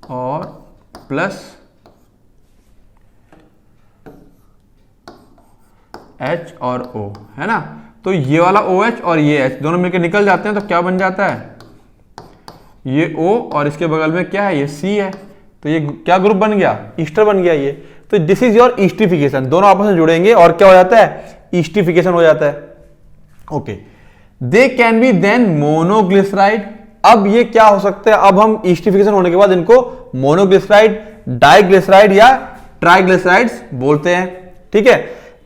और प्लस H और O, है ना, तो ये वाला OH और ये H दोनों मिलकर निकल जाते हैं, तो क्या बन जाता है, ये O और इसके बगल में क्या है, ये C है, तो ये क्या ग्रुप बन गया, ईस्टर बन गया ये। तो दिस इज योर ईस्ट्रीफिकेशन, दोनों आपस में जुड़ेंगे और क्या हो जाता है, ईस्ट्रीफिकेशन हो जाता है। Okay, they can be then monoglyceride. अब ये क्या हो सकते हैं, अब हम ईस्ट्रीफिकेशन होने के बाद इनको मोनोग्लिसराइड, डाइग्लिसराइड या ट्राइग्लिसराइड्स बोलते हैं। ठीक है,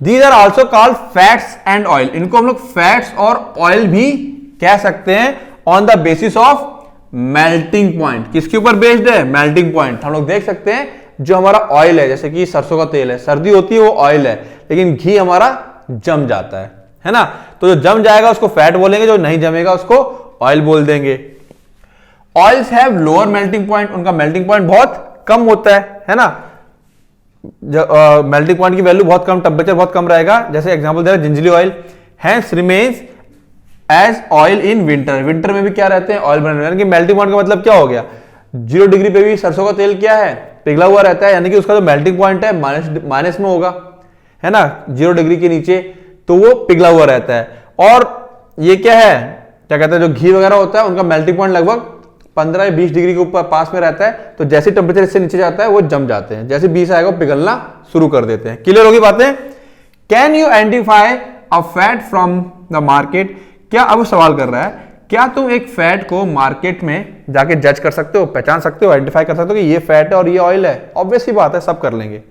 these are also called fats and oil. इनको हम लोग फैट्स और ऑयल भी कह सकते हैं on the basis of melting point. किसके ऊपर बेस्ड है, मेल्टिंग पॉइंट। हम लोग देख सकते हैं जो हमारा ऑयल है, जैसे कि सरसों का तेल है, सर्दी होती है वो ऑयल है, लेकिन घी हमारा जम जाता है ना, तो जो जम जाएगा उसको फैट बोलेंगे, जो नहीं जमेगा उसको ऑयल बोल देंगे। Oils have lower melting point, उनका मेल्टिंग पॉइंट बहुत कम होता है ना, मेल्टिंग पॉइंट की वैल्यू बहुत कम, टेम्परेचर बहुत कम रहेगा। जैसे एग्जांपल दे रहा है gingelly oil, hence remains as oil in winter. Winter में भी क्या रहते हैं, ऑयल बने, यानी कि मेल्टिंग पॉइंट का मतलब क्या हो गया, 0 डिग्री पे भी सरसों का तेल क्या है, पिघला हुआ रहता है, यानी कि उसका जो मेल्टिंग पॉइंट है माइनस में होगा, है ना, 0 डिग्री के नीचे, तो वो पिघला हुआ रहता है। और ये क्या है, क्या कहते हैं, जो घी वगैरह होता है उनका मेल्टिंग पॉइंट लगभग 15 या 20 डिग्री के ऊपर पास में रहता है, तो जैसे टेम्परेचर इससे नीचे जाता है वो जम जाते हैं, जैसे 20 आएगा वो पिघलना शुरू कर देते हैं। क्लियर होगी बातें। Can you identify a fat from the market. क्या, अब सवाल कर रहा है, क्या तुम एक फैट को मार्केट में जाके जज कर सकते हो, पहचान सकते हो, आइडेंटिफाई कर सकते हो कि ये फैट है और ये ऑयल है। ऑब्वियस ही बात है, सब कर लेंगे।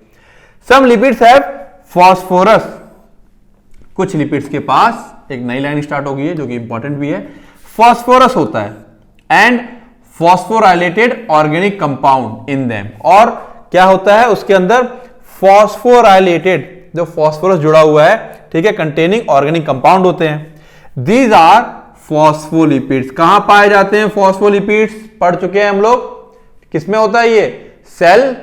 सम लिपिड्स हैव फॉस्फोरस। कुछ लिपिड्स के पास एक नई लाइन स्टार्ट हो गई है जो कि इंपॉर्टेंट भी है, फॉस्फोरस होता है, and phosphorylated organic compound in them. और क्या होता है उसके अंदर फॉस्फोराइलेटेड, जो फॉस्फोरस जुड़ा हुआ है, ठीक है, कंटेनिंग ऑर्गेनिक कंपाउंड होते हैं। These are phospholipids. कहां पाए जाते हैं फॉस्फोलिपिड्स? पढ़ चुके हैं हम लोग, किसमें होता है ये? सेल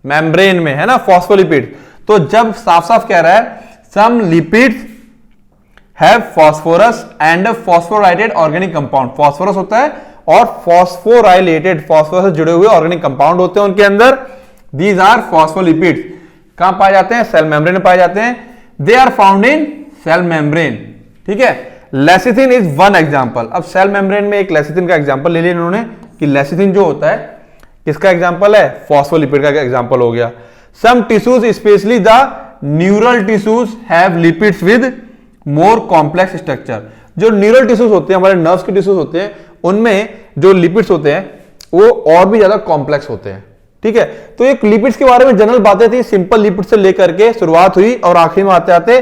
मेम्ब्रेन में, है ना, फॉस्फोलिपिड। तो जब साफ साफ कह रहा है some lipids have phosphorus and phosphorylated organic compound, phosphorus होता है और फॉस्फोराइलेटेड, फॉस्फोरस से जुड़े हुए ऑर्गेनिक कंपाउंड होते हैं उनके अंदर। These are phospholipids. कहां पाए जाते हैं? सेल मेम्ब्रेन में पाए जाते हैं। They are found in cell membrane, ठीक है। Lecithin is one example. अब सेल मेम्ब्रेन में एक लेसिथिन का एग्जांपल ले लिया इन्होंने कि लेसिथिन जो होता है किसका एग्जांपल है? फॉस्फोलिपिड का एग्जांपल हो गया। Some tissues specially the neural tissues have lipids with more complex structure. जो न्यूरल टिश्यूज होते हैं, हमारे नर्व्स के टिश्यूज होते हैं, उनमें जो लिपिड्स होते हैं वो और भी ज्यादा कॉम्प्लेक्स होते हैं, ठीक है। तो एक लिपिड्स के बारे में जनरल बातें थी, सिंपल लिपिड से लेकर के शुरुआत हुई और आखिरी में आते आते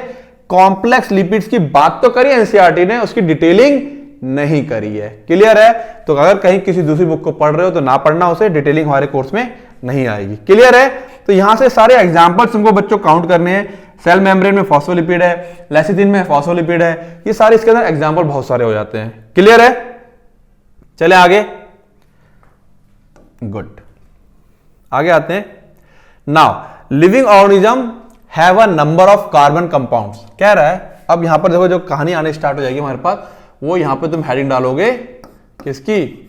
कॉम्प्लेक्स लिपिड्स की बात तो करी एनसीईआरटी ने, उसकी डिटेलिंग नहीं करी है। क्लियर है? तो अगर कहीं किसी दूसरी बुक को पढ़ रहे हो तो ना पढ़ना, उसे डिटेलिंग हमारे कोर्स में नहीं आएगी। क्लियर है? तो यहां से सारे एग्जांपल्स तुमको बच्चों काउंट करने हैं। सेल मेम्ब्रेन में फॉस्फोलिपिड है, लेसिथिन में फॉस्फोलिपिड है, ये सारे इसके अंदर एग्जांपल बहुत सारे हो जाते हैं। क्लियर है? चले आगे। गुड, आगे आते हैं। Now living organism have a number of carbon compounds. कह रहा है, अब यहां पर देखो जो कहानी आने स्टार्ट हो जाएगी हमारे पास, वो यहां पे तुम हेडिंग डालोगे किसकी?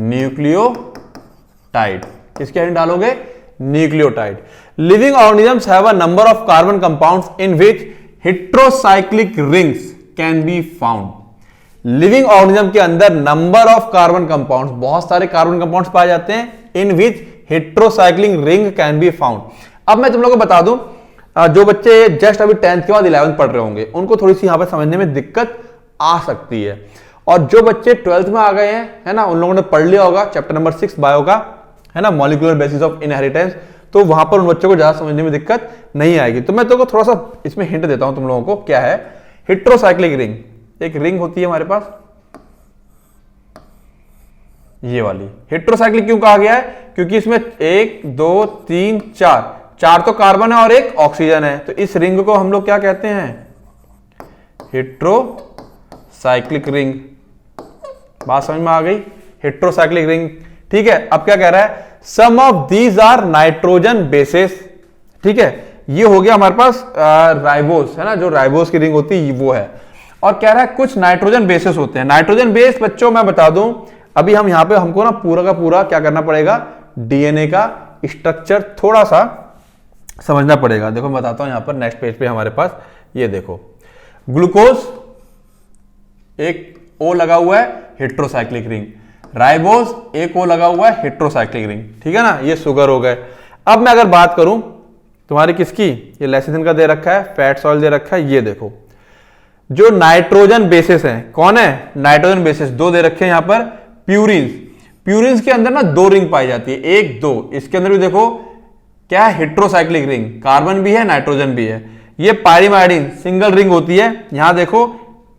न्यूक्लियोटाइड। किसकी हेडिंग डालोगे? Nucleotide. Living organisms have a number of carbon compounds in which heterocyclic rings can be found. Living organism के अंदर नंबर ऑफ कार्बन कंपाउंड्स, बहुत सारे कार्बन कंपाउंड्स पाए जाते हैं, in which heterocyclic ring can be found. अब मैं तुम लोगों को बता दूं, जो बच्चे जस्ट अभी 10th के बाद 11th पढ़ रहे होंगे उनको थोड़ी सी यहां पर समझने में दिक्कत आ सकती है, और जो बच्चे 12th में आ गए हैं, है ना, उन लोगों ने पढ़ लिया होगा चैप्टर नंबर 6 बायो का, है ना, मॉलिक्यूलर बेसिस ऑफ इनहेरिटेंस, तो वहां पर उन बच्चों को ज्यादा समझने में दिक्कत नहीं आएगी। तो मैं तुमको थोड़ा सा इसमें हिंट देता हूं तुम लोगों को। क्या है? हेट्रोसाइक्लिक रिंग, एक रिंग होती है हमारे पास, ये वाली। हेट्रोसाइक्लिक क्यों कहा गया है? क्योंकि इसमें 1 2 3 4 तो कार्बन है और एक ऑक्सीजन है, तो इस रिंग को हम लोग क्या कहते हैं? Heterocyclic ring. बात समझ में आ गई? हेट्रोसाइक्लिक रिंग, ठीक है। अब क्या कह रहा है? Some of these are nitrogen bases, ठीक है। ये हो गया हमारे पास राइबोस, है ना, जो राइबोस की रिंग होती है वो है। और कह रहा है कुछ नाइट्रोजन बेसेस होते हैं। नाइट्रोजन बेस बच्चों मैं बता दूं, अभी हम यहां पे हमको ना पूरा का पूरा क्या करना पड़ेगा? डीएनए का स्ट्रक्चर थोड़ा सा समझना पड़ेगा। देखो मैं बताता हूं, यहां पर नेक्स्ट पेज पे हमारे पास ये देखो, ग्लूकोज एक ओ लगा हुआ है, हेट्रोसाइक्लिक रिंग। राइबोस एक ओ लगा हुआ है, हेट्रोसाइक्लिक रिंग, ठीक है ना। ये शुगर हो गए। अब मैं अगर बात करूं तुम्हारी किसकी, ये लेसिथिन का दे रखा है, फैट सॉइल दे रखा है। ये देखो जो नाइट्रोजन बेसिस हैं, कौन है? नाइट्रोजन बेसिस दो दे रखे हैं यहां पर, प्यूरिन्स। प्यूरिन्स के अंदर ना दो रिंग पाई जाती है, 1 2। इसके अंदर भी देखो क्या है? हेट्रोसाइक्लिक रिंग, कार्बन भी है, नाइट्रोजन भी है। ये पाइरीमाइडिन सिंगल रिंग होती है। यहां देखो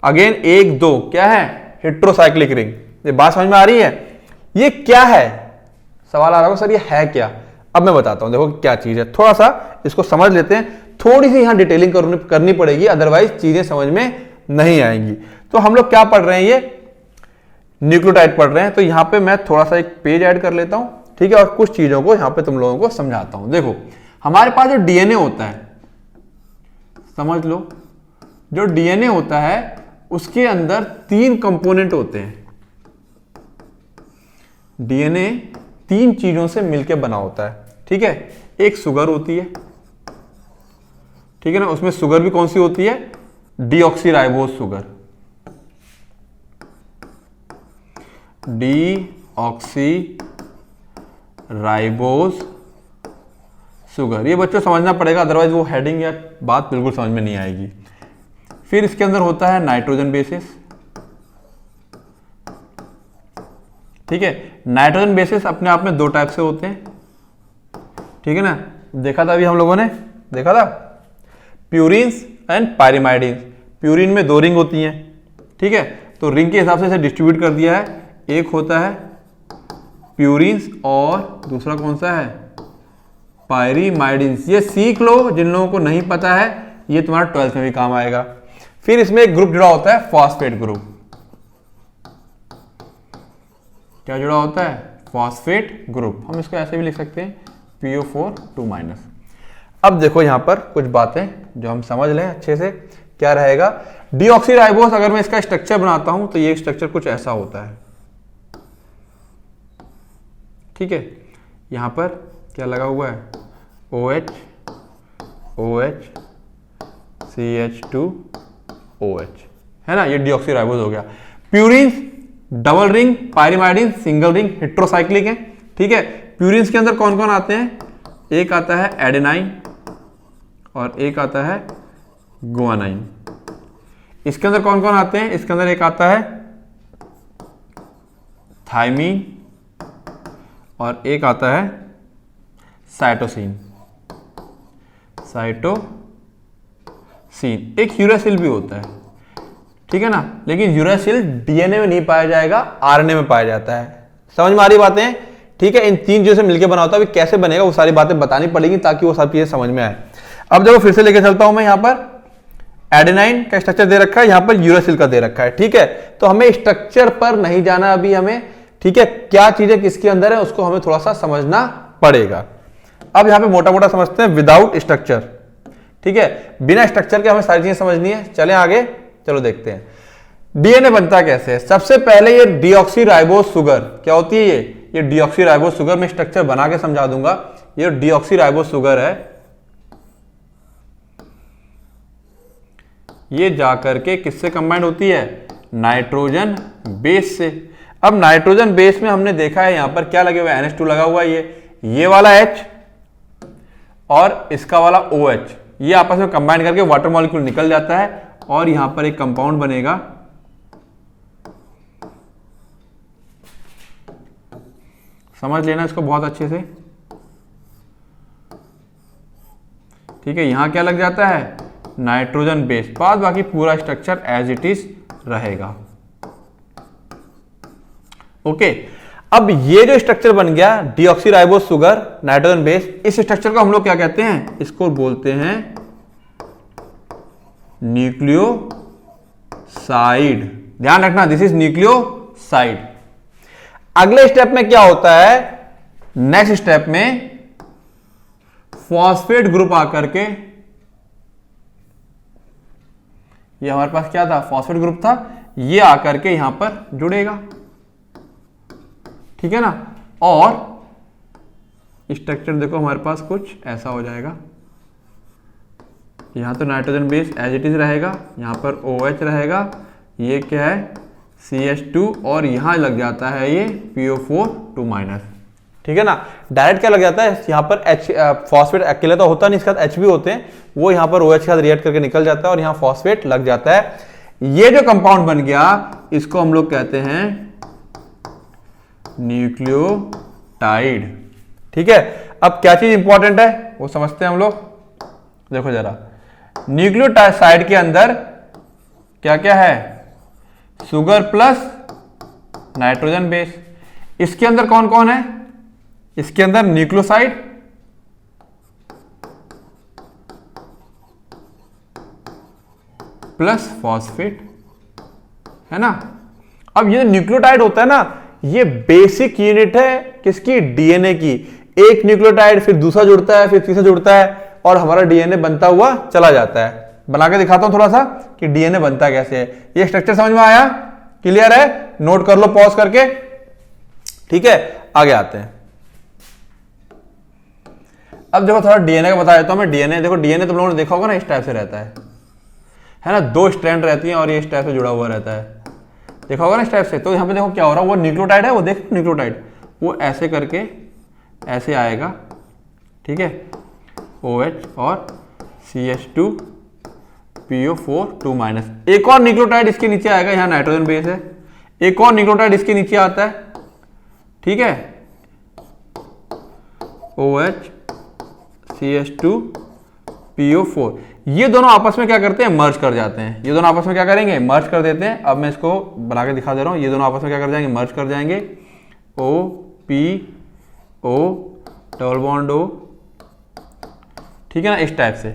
अगेन 1 2 क्या है? Heterocyclic ring. ये बात समझ में आ रही है? ये क्या है? सवाल आ रहा होगा सर ये है क्या? अब मैं बताता हूं, देखो क्या चीज है, थोड़ा सा इसको समझ लेते हैं। थोड़ी सी यहां डिटेलिंग करनी पड़ेगी, अदरवाइज चीजें समझ में नहीं आएंगी। तो हम लोग क्या पढ़ रहे हैं? ये न्यूक्लियोटाइड पढ़ रहे हैं। तो यहां पे मैं थोड़ा सा एक पेज ऐड कर लेता हूं, ठीक है, और कुछ चीजों को यहां पे तुम लोगों को समझाता हूं। देखो हमारे पास जो डीएनए होता है, समझ लो, जो डीएनए होता है उसके अंदर 3 कंपोनेंट होते हैं। डीएनए 3 चीजों से मिलकर बना होता है, ठीक है। एक शुगर होती है, ठीक है ना, उसमें शुगर भी कौन सी होती है? Deoxyribose sugar, deoxyribose sugar. ये बच्चों समझना पड़ेगा, अदरवाइज वो हेडिंग या बात बिल्कुल समझ में नहीं आएगी। फिर इसके अंदर होता है नाइट्रोजन बेसिस, ठीक है। नाइट्रोजन बेसिस अपने आप में 2 टाइप से होते हैं, ठीक है ना, देखा था अभी हम लोगों ने, देखा था, प्यूरिन्स एंड पाइरीमाइडिन्स। प्यूरिन में 2 रिंग होती हैं, ठीक है। तो रिंग के हिसाब से इसे डिस्ट्रीब्यूट कर दिया है। एक होता है प्यूरिन्स और दूसरा कौन सा है, पायरीमाइडिन्स। ये सीख लो, जिन लोगों को नहीं पता है ये तुम्हारा 12th में भी काम आएगा। फिर इसमें एक ग्रुप जुड़ा होता है फॉस्फेट ग्रुप। क्या जुड़ा होता है, फॉस्फेट ग्रुप। हम इसको ऐसे भी लिख सकते हैं PO4 2-। अब देखो यहां पर कुछ बातें जो हम समझ लें अच्छे से। क्या रहेगा, डीऑक्सीराइबोस अगर मैं इसका स्ट्रक्चर बनाता हूं तो ये स्ट्रक्चर कुछ ऐसा होता है। ठीक है, यहां पर क्या लगा हुआ है, OH OH CH2OH, है ना, ये डीऑक्सीराइबोस हो गया। Purines double ring, pyrimidine single ring, heterocyclic है। ठीक है, प्यूरिन्स के अंदर कौन कौन आते हैं, एक आता है एडेनाइन और एक आता है गुआनाइन। इसके अंदर कौन कौन आते हैं, इसके अंदर एक आता है थाइमीन और एक आता है साइटोसिन। एक यूरासिल भी होता है, ठीक है ना, लेकिन यूरासिल डीएनए में नहीं पाया जाएगा, आरएनए में पाया जाता है। समझ में आ रही बातें, ठीक है। इन तीन चीजों से मिलकर बना होता है, कैसे बनेगा वो सारी बातें बतानी पड़ेगी ताकि वो सब चीजें समझ में आए। अब देखो फिर से लेके चलता हूं मैं, यहां पर एडेनाइन का स्ट्रक्चर दे रखा है, यहां पर यूरासिल का दे रखा है। ठीक है, तो हमें स्ट्रक्चर पर नहीं जाना अभी हमें, ठीक है, क्या चीजें किसके अंदर है उसको हमें थोड़ा सा समझना पड़ेगा। अब यहां पे मोटा मोटा समझते हैं विदाउट स्ट्रक्चर। ठीक है, बिना स्ट्रक्चर के हमें सारी चीजें समझनी है। चलें आगे, चलो देखते हैं डीएनए बनता कैसे है। सबसे पहले ये डीऑक्सीराइबोस शुगर क्या होती है, ये डीऑक्सीराइबोस शुगर में स्ट्रक्चर बना के समझा दूंगा। ये डीऑक्सीराइबोस शुगर है, ये जाकर के किससे कंबाइंड होती है, नाइट्रोजन बेस से। अब नाइट्रोजन बेस में हमने देखा है यहां पर क्या लगे हुए, NH2 लगा हुआ है, ये वाला H और इसका वाला OH, ये आपस में कंबाइन करके वाटर मॉलिक्यूल निकल जाता है और यहां पर एक कंपाउंड बनेगा, समझ लेना इसको बहुत अच्छे से। ठीक है, यहां क्या लग जाता है, नाइट्रोजन बेस, बाद बाकी पूरा स्ट्रक्चर एज इट इज रहेगा। ओके, अब ये जो स्ट्रक्चर बन गया डीऑक्सीराइबोस शुगर नाइट्रोजन बेस, इस स्ट्रक्चर को हम लोग क्या कहते हैं, इसको बोलते हैं न्यूक्लियोसाइड। ध्यान रखना, दिस इज न्यूक्लियोसाइड। अगले स्टेप में क्या होता है, नेक्स्ट स्टेप में फॉस्फेट ग्रुप आकर के, ये हमारे पास क्या था, फॉस्फेट ग्रुप था, ये आकर के यहां पर जुड़ेगा। ठीक है ना, और स्ट्रक्चर देखो हमारे पास कुछ ऐसा हो जाएगा। यहां तो nitrogen base as it is रहेगा, यहां पर OH रहेगा, ये क्या है CH2 और यहां लग जाता है ये PO4 2-। ठीक है ना, डायरेक्ट क्या लग जाता है, यहां पर H फॉस्फेट अकेले तो होता नहीं, इसके साथ H भी होते हैं, वो यहां पर OH के साथ रिएक्ट करके निकल जाता है और यहां फॉस्फेट लग जाता है। ये जो कंपाउंड बन गया इसको हम लोग कहते हैं न्यूक्लियोटाइड। ठीक है, अब क्या चीज इंपॉर्टेंट है वो समझते हैं हम लोग। देखो जरा, न्यूक्लियोटाइड के अंदर क्या क्या है, शुगर प्लस नाइट्रोजन बेस। इसके अंदर कौन कौन है, इसके अंदर न्यूक्लियोसाइड प्लस फॉस्फेट, है ना। अब ये न्यूक्लियोटाइड होता है ना, ये बेसिक यूनिट है किसकी, डीएनए की। एक न्यूक्लियोटाइड फिर दूसरा जुड़ता है, फिर तीसरा जुड़ता है और हमारा डीएनए बनता हुआ चला जाता है। बना के दिखाता हूं थोड़ा सा कि डीएनए बनता कैसे है। ये स्ट्रक्चर समझ में आया, क्लियर है, नोट कर लो पॉज करके। ठीक है, आगे आते हैं। अब देखो थोड़ा डीएनए का बता देता हूं मैं। डीएनए देखो, डीएनए तुम लोगों ने देखा होगा ना, इस टाइप से रहता है ना, 2 स्ट्रैंड रहती हैं और ये इस टाइप से जुड़ा हुआ रहता है, देखा होगा ना इस टाइप से। तो यहाँ पे देखो क्या हो रहा है, वो न्यूक्लियोटाइड है, वो देख न्यूक्लियोटाइड, वो ऐसे करके ऐसे आएगा। ठीक है, OH और CH2 PO4 2-। एक और न्यूक्लियोटाइड इसके नीचे आएगा, यहाँ नाइट्रोजन बेस है, एक और न्यूक्लियोटाइड इसके नीचे आता है। ठीक है, OH CH2 PO4, ये दोनों आपस में क्या करते हैं, मर्ज कर जाते हैं। ये दोनों आपस में क्या करेंगे, मर्ज कर देते हैं। अब मैं इसको बना के दिखा दे रहा हूं, ये दोनों आपस में क्या कर जाएंगे, मर्ज कर जाएंगे, PO डबल बॉन्ड O, ठीक है ना, इस टाइप से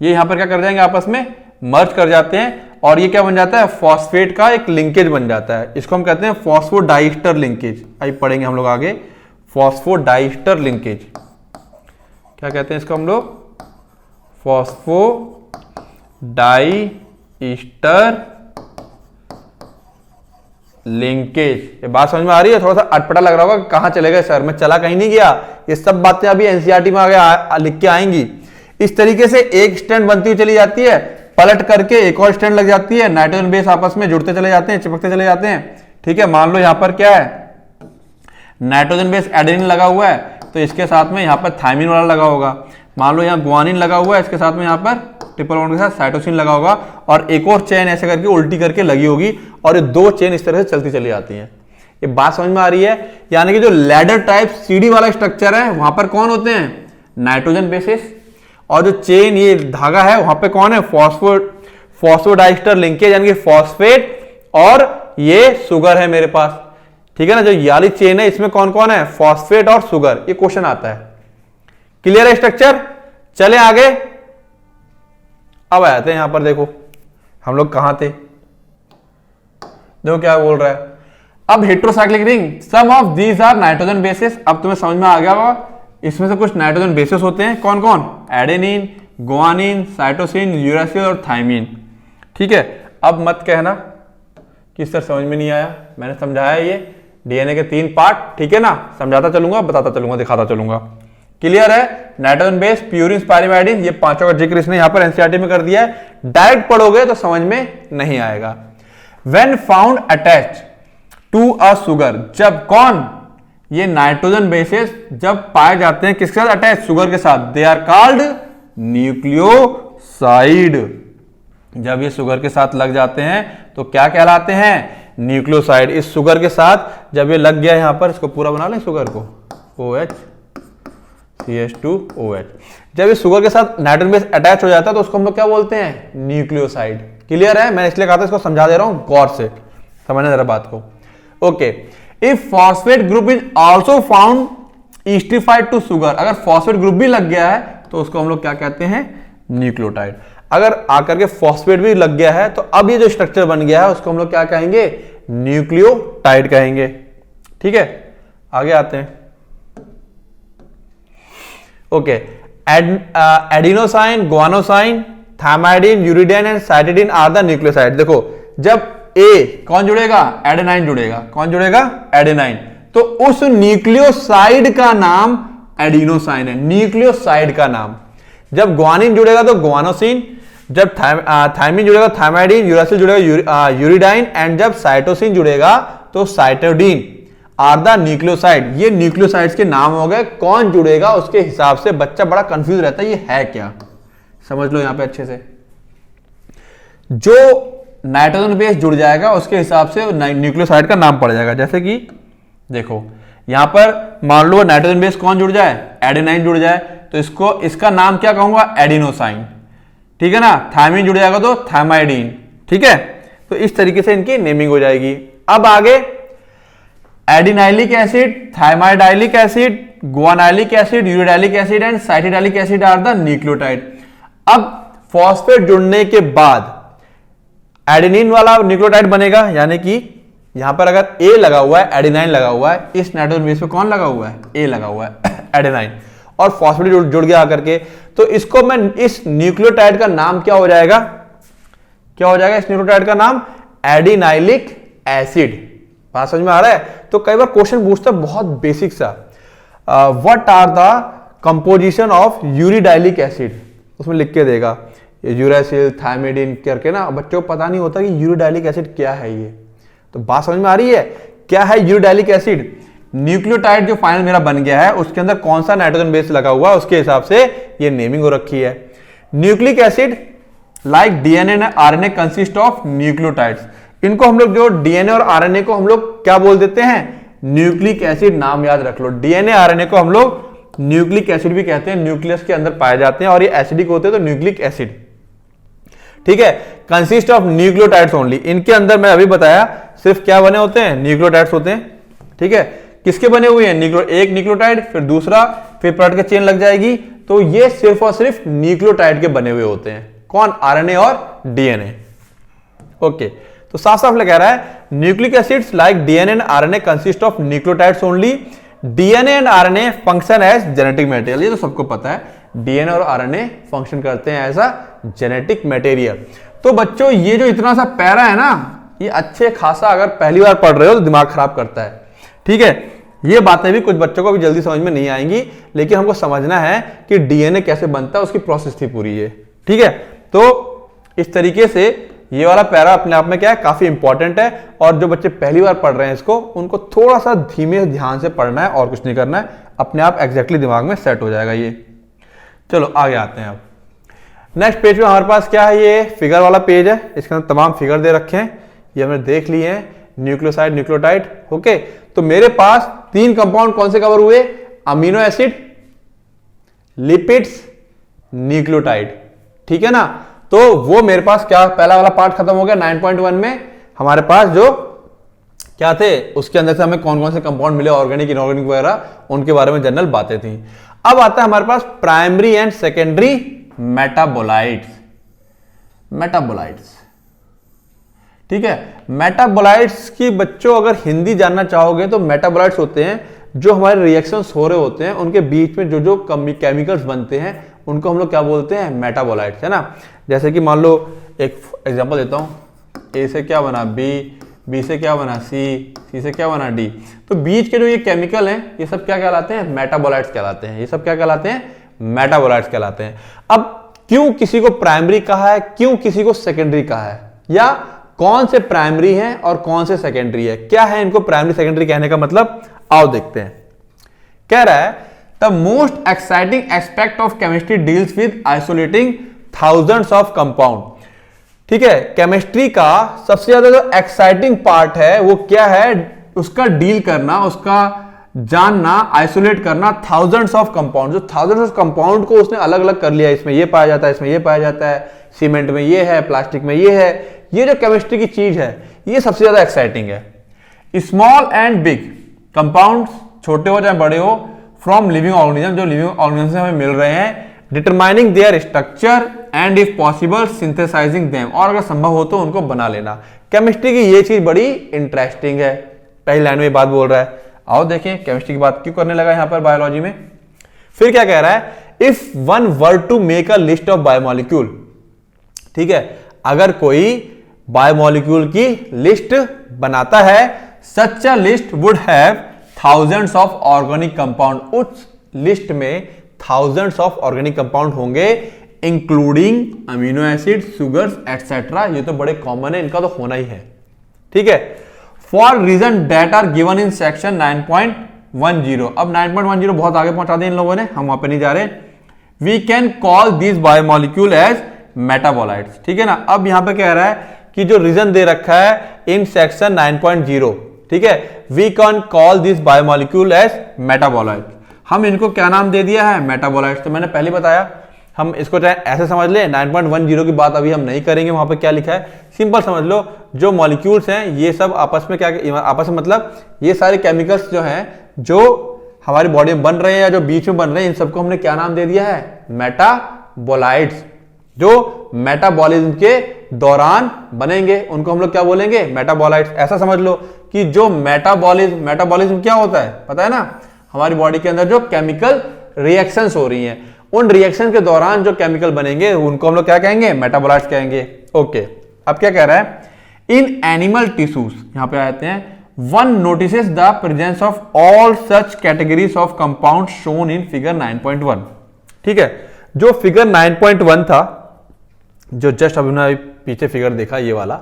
ये यहां पर क्या कर जाएंगे, आपस में मर्ज कर जाते हैं और ये क्या बन जाता है, फॉस्फेट का एक लिंकेज बन जाता है। इसको हम कहते हैं फॉस्फोडाइस्टर लिंकेज। अभी पढ़ेंगे हम लोग आगे फॉस्फोडाइस्टर लिंकेज, क्या कहते हैं इसको हम लोग, फॉस्फोडाइस्टर लिंकेज। ये बात समझ में आ रही है? थोड़ा सा अटपटा लग रहा होगा, कहां चले गए सर, मैं चला कहीं नहीं गया, ये सब बातें अभी एनसीईआरटी में आगे लिख के आएंगी। इस तरीके से एक स्ट्रैंड बनती हुई चली जाती है, पलट करके एक और स्ट्रैंड लग जाती है, नाइट्रोजन बेस आपस में जुड़ते चले जाते हैं, चिपकते चले जाते हैं, ठीक है। मान लो यहां पर क्या है, नाइट्रोजन बेस एडेनिन लगा हुआ है, तो इसके साथ में यहां पर थायमिन वाला लगा होगा। मान लो यहां गुआनिन लगा हुआ है, इसके साथ में यहां पर ट्रिपल बॉन्ड के साथ साइटोसिन लगा होगा, और एक और चेन ऐसे करके उल्टी करके लगी होगी, और ये दो चेन इस तरह से चलती चली जाती हैं। ये बात समझ में आ रही है? यानी कि जो लैडर टाइप सीडी वाला स्ट्रक्चर है, वहां पर कौन होते हैं, नाइट्रोजन बेसिस, और जो चेन ये धागा है वहां पे कौन है, फॉस्फोडाइस्टर लिंकेज, यानी कि फॉस्फेट और ये शुगर है मेरे पास, ठीक है ना। जो ये वाली चेन है इसमें कौन कौन है, फॉस्फेट और शुगर, ये क्वेश्चन आता है। क्लियर है स्ट्रक्चर? चले आगे, अब आते हैं यहां पर, देखो हम लोग कहां थे, देखो क्या बोल रहा है, अब heterocyclic ring, some of these are nitrogen bases. अब तुम्हें समझ में आ गया होगा, इसमें से कुछ नाइट्रोजन बेसिस होते हैं, कौन कौन, एडेनिन, गुआनिन, साइटोसिन, यूरासिल और थायमिन, ठीक है। अब मत कहना कि सर समझ में नहीं आया, मैंने समझाया ये डीएनए के 3 पार्ट, ठीक है ना, समझाता चलूंगा, बताता चलूंगा, दिखाता चलूंगा। क्लियर है? नाइट्रोजन बेस, प्यूरिन, स्पाइरिमाइडिन, ये पांचों का जिक्र इसने यहां पर एनसीईआरटी में कर दिया है। डायरेक्ट पढ़ोगे तो समझ में नहीं आएगा। When found attached to a sugar, जब कौन, ये नाइट्रोजन बेसेस जब पाए जाते हैं किसके साथ अटैच, शुगर के साथ, दे आर कॉल्ड न्यूक्लियोसाइड। जब ये शुगर के साथ लग जाते हैं तो क्या कहलाते हैं, न्यूक्लियोसाइड। इस शुगर के साथ जब ये लग गया यहां पर, इसको पूरा बना लें शुगर को, OH CH2OH, जब ये शुगर के साथ नाइट्रोजन बेस अटैच हो जाता है तो उसको हम लोग क्या बोलते हैं, न्यूक्लियोसाइड। क्लियर है? मैं इसलिए कहा था इसको समझा दे रहा हूं, गौर से समझना जरा बात को। Okay, if phosphate group is also found esterified to sugar, अगर फॉस्फेट ग्रुप भी लग गया है तो उसको हम लोग क्या कहते हैं, न्यूक्लियोटाइड। अगर आकर के फॉस्फेट भी लग गया है तो अब ये जो स्ट्रक्चर बन गया है उसको हम लोग क्या कहेंगे, न्यूक्लियोटाइड कहेंगे, ठीक है। आगे आते हैं। Okay, adenosine, guanosine, thymidine, uridine and cytidine are the nucleoside. देखो जब ए कौन जुड़ेगा, एडेनाइन जुड़ेगा, कौन जुड़ेगा, एडेनाइन, तो उस न्यूक्लियोसाइड का नाम एडिनोसाइन है, न्यूक्लियोसाइड का नाम। जब गुआनिन जुड़ेगा तो गुआनोसिन, जब थायमिन जुड़ेगा थायमाइडिन, यूरासिल जुड़ेगा यूरिडाइन, एंड जब साइटोसिन जुड़ेगा तो साइटोडिन आर द न्यूक्लियोसाइड। ये न्यूक्लियोसाइड्स के नाम हो गए, कौन जुड़ेगा उसके हिसाब से बच्चा बड़ा कंफ्यूज रहता है, ये है क्या, समझ लो यहां पे अच्छे से। जो नाइट्रोजन बेस जुड़ जाएगा उसके हिसाब से न्यूक्लियोसाइड का नाम पड़ जाएगा। जैसे कि देखो यहां पर मान लो नाइट्रोजन बेस कौन जुड़ जाए, एडेनाइन जुड़ जाए, तो इसका नाम क्या कहूंगा, एडिनोसाइन, ठीक है ना। थायमिन जुड़ जाएगा तो थायमाइडिन, ठीक है। तो इस तरीके से इनकी नेमिंग हो जाएगी। अब आगे adenylic acid, thymidylic acid, guanylic acid, uridylic acid and cytidylic acid are the nucleotide. अब फॉस्फेट जुड़ने के बाद एडेनिन वाला न्यूक्लियोटाइड बनेगा, यानी कि यहां पर अगर ए लगा हुआ है, एडेनाइन लगा हुआ है, इस नाइट्रोजन बेस पे कौन लगा हुआ है, ए लगा हुआ है एडेनाइन, और फॉस्फेट जुड़ गया आकर के, तो इसको मैं इस न्यूक्लियोटाइड का नाम क्या हो जाएगा, क्या हो जाएगा इस न्यूक्लियोटाइड का नाम, एडिनाइलिक एसिड। बात समझ में आ रहा है? तो कई बार क्वेश्चन पूछता है बहुत बेसिक सा, what are the composition of uridylic acid, उसमें लिख के देगा यूरासिल, थायमाइडिन करके ना, बच्चों को पता नहीं होता कि यूरिडाइलिक एसिड क्या है ये। तो बात समझ में आ रही है, क्या है यूरिडाइलिक एसिड, न्यूक्लियोटाइड जो फाइनल मेरा बन गया है उसके अंदर कौन सा नाइट्रोजन बेस लगा हुआ है उसके हिसाब से ये नेमिंग हो रखी है। Nucleic acid like DNA and RNA consist of nucleotides. इनको हम लोग जो डीएनए और आरएनए को हम लोग क्या बोल देते हैं, न्यूक्लिक एसिड, नाम याद रख लो। डीएनए आरएनए को हम लोग न्यूक्लिक एसिड भी कहते हैं, न्यूक्लियस के अंदर पाए जाते हैं और ये एसिडिक होते हैं तो न्यूक्लिक एसिड, ठीक है। कंसिस्ट ऑफ न्यूक्लियोटाइड्स ओनली, इनके अंदर मैं अभी बताया सिर्फ क्या बने होते हैं, न्यूक्लियोटाइड्स होते हैं, ठीक है। किसके बने हुए हैं, एक न्यूक्लियोटाइड, फिर दूसरा, फिर प्रोटीन की चेन लग जाएगी, तो ये सिर्फ और सिर्फ न्यूक्लियोटाइड के बने हुए होते हैं। कौन, आरएनए और डीएनए। ओके, तो साफ साफ कह रहा है nucleic acids like DNA and RNA consist of nucleotides only. DNA and RNA function as genetic material, ये तो सबको पता है, डीएनए और आरएनए फंक्शन करते हैं एज अ जेनेटिक मटेरियल। तो बच्चों ये जो इतना सा पैरा है ना, ये अच्छे खासा अगर पहली बार पढ़ रहे हो तो दिमाग खराब करता है। ठीक है, ये बातें भी कुछ बच्चों को भी जल्दी समझ में नहीं आएंगी, लेकिन हमको समझना है कि डीएनए कैसे बनता है, उसकी प्रोसेस थी पूरी ये। ठीक है, तो इस तरीके से ये वाला पैरा अपने आप में क्या है, काफी इंपॉर्टेंट है, और जो बच्चे पहली बार पढ़ रहे हैं इसको, उनको थोड़ा सा धीमे ध्यान से पढ़ना है और कुछ नहीं करना है, अपने आप एग्जैक्टली दिमाग में सेट हो जाएगा ये। चलो आगे आते हैं। अब नेक्स्ट पेज में हमारे पास क्या है, ये फिगर वाला पेज है, इसके अंदर तमाम फिगर दे रखे हैं, ये हमने देख लिए हैं, न्यूक्लियोसाइड, न्यूक्लियोटाइड। ओके, तो मेरे पास 3 कंपाउंड कौन से कवर हुए, अमीनो एसिड, लिपिड्स, न्यूक्लियोटाइड। ठीक है ना, तो वो मेरे पास क्या, पहला वाला पार्ट खत्म हो गया। 9.1 में हमारे पास जो क्या थे, उसके अंदर से हमें कौन कौन से कंपाउंड मिले, ऑर्गेनिक, इनऑर्गेनिक वगैरह, उनके बारे में जनरल बातें थी। अब आता है हमारे पास primary and secondary metabolites. Metabolites, ठीक है, मेटाबोलाइट्स की बच्चों अगर हिंदी जानना चाहोगे तो मेटाबोलाइट्स होते हैं जो हमारे रिएक्शंस हो रहे होते हैं, उनके बीच में जो जो केमिकल्स बनते हैं उनको हम लोग क्या बोलते हैं, मेटाबोलाइट्स, है ना। जैसे कि मान लो एक एग्जांपल देता हूं, ए से क्या बना बी, बी से क्या बना सी, सी से क्या बना डी, तो बीच के जो ये केमिकल हैं ये सब क्या कहलाते हैं, मेटाबोलाइट्स कहलाते हैं। ये सब क्या कहलाते हैं, मेटाबोलाइट्स कहलाते हैं। अब क्यों किसी को प्राइमरी कहा है, क्यों किसी को सेकेंडरी कहा है, या कौन से प्राइमरी हैं और कौन से सेकेंडरी है, क्या है इनको प्राइमरी सेकेंडरी कहने का मतलब, आओ देखते हैं। कह रहा है the most exciting aspect of chemistry deals with isolating thousands of compound. ठीक है, केमिस्ट्री का सबसे ज्यादा जो एक्साइटिंग पार्ट है वो क्या है, उसका डील करना, उसका जानना, आइसोलेट करना थाउजेंड्स ऑफ कंपाउंड। जो थाउजेंड्स ऑफ कंपाउंड को उसने अलग अलग कर लिया, इसमें ये पाया जाता है, इसमें ये पाया जाता है, सीमेंट में ये है, प्लास्टिक में ये है, ये जो केमिस्ट्री की चीज है ये सबसे ज्यादा एक्साइटिंग है। स्मॉल एंड बिग कंपाउंड्स, छोटे हो चाहे बड़े हो, फ्रॉम लिविंग ऑर्गेनिज्म, जो लिविंग ऑर्गेनिज्म से हमें मिल रहे हैं, determining there structure and if possible synthesising them, और अगर संभव हो तो उनको बना लेना। केमिस्ट्री की ये चीज बड़ी इंटरेस्टिंग है, पहली लाइन में बात बोल रहा है। आओ देखें केमिस्ट्री की बात क्यों करने लगा यहां पर बायोलॉजी में। फिर क्या कह रहा है, if one were to make a list of biomolecule. ठीक है, अगर कोई बायोमोलिक्यूल की लिस्ट बनाता है, such a list would have thousands of organic compound, उस लिस्ट में थाउजेंड्स ऑफ ऑर्गेनिक कंपाउंड होंगे, including amino acid, sugars etcetera. ये तो बड़े कॉमन है, इनका तो होना ही है। ठीक है, for reason that are given in section 9.10। अब 9.10 बहुत आगे पहुंचा दिया इन लोगों ने, हम वहां पे नहीं जा रहे। We can call this biomolecule as metabolites. ठीक है ना, अब यहां पे कह रहा है कि जो रीजन दे रखा है इन सेक्शन 9.0, ठीक है, we can call this biomolecule as metabolites. हम इनको क्या नाम दे दिया है, मेटाबोलाइट्स। तो मैंने पहले बताया, हम इसको चाहे ऐसे समझ ले, 9.10 की बात अभी हम नहीं करेंगे, वहां पे क्या लिखा है सिंपल समझ लो, जो मॉलिक्यूल्स हैं ये सब आपस में क्या, आपस में मतलब ये सारे केमिकल्स जो हैं जो हमारी बॉडी में बन रहे हैं या जो बीच में बन रहे हैं, इन सबको हमने क्या नाम दे दिया है, मेटाबोलाइट्स। जो मेटाबॉलिज्म के दौरान बनेंगे उनको हम लोग क्या बोलेंगे, मेटाबोलाइट्स। ऐसा समझ लो कि जो मेटाबॉलिज्म क्या होता है पता है ना, हमारी बॉडी के अंदर जो केमिकल रिएक्शंस हो रही हैं, उन रिएक्शन के दौरान जो केमिकल बनेंगे उनको हम लोग क्या कहेंगे, मेटाबोलाइट्स कहेंगे। ओके, अब क्या कह रहा है, इन एनिमल टिश्यूज, यहां पे आते हैं, one notices the presence of all such categories of compound shown in figure 9.1। ठीक है, जो फिगर 9.1 था, जो जस्ट अभी ना पीछे फिगर देखा ये वाला,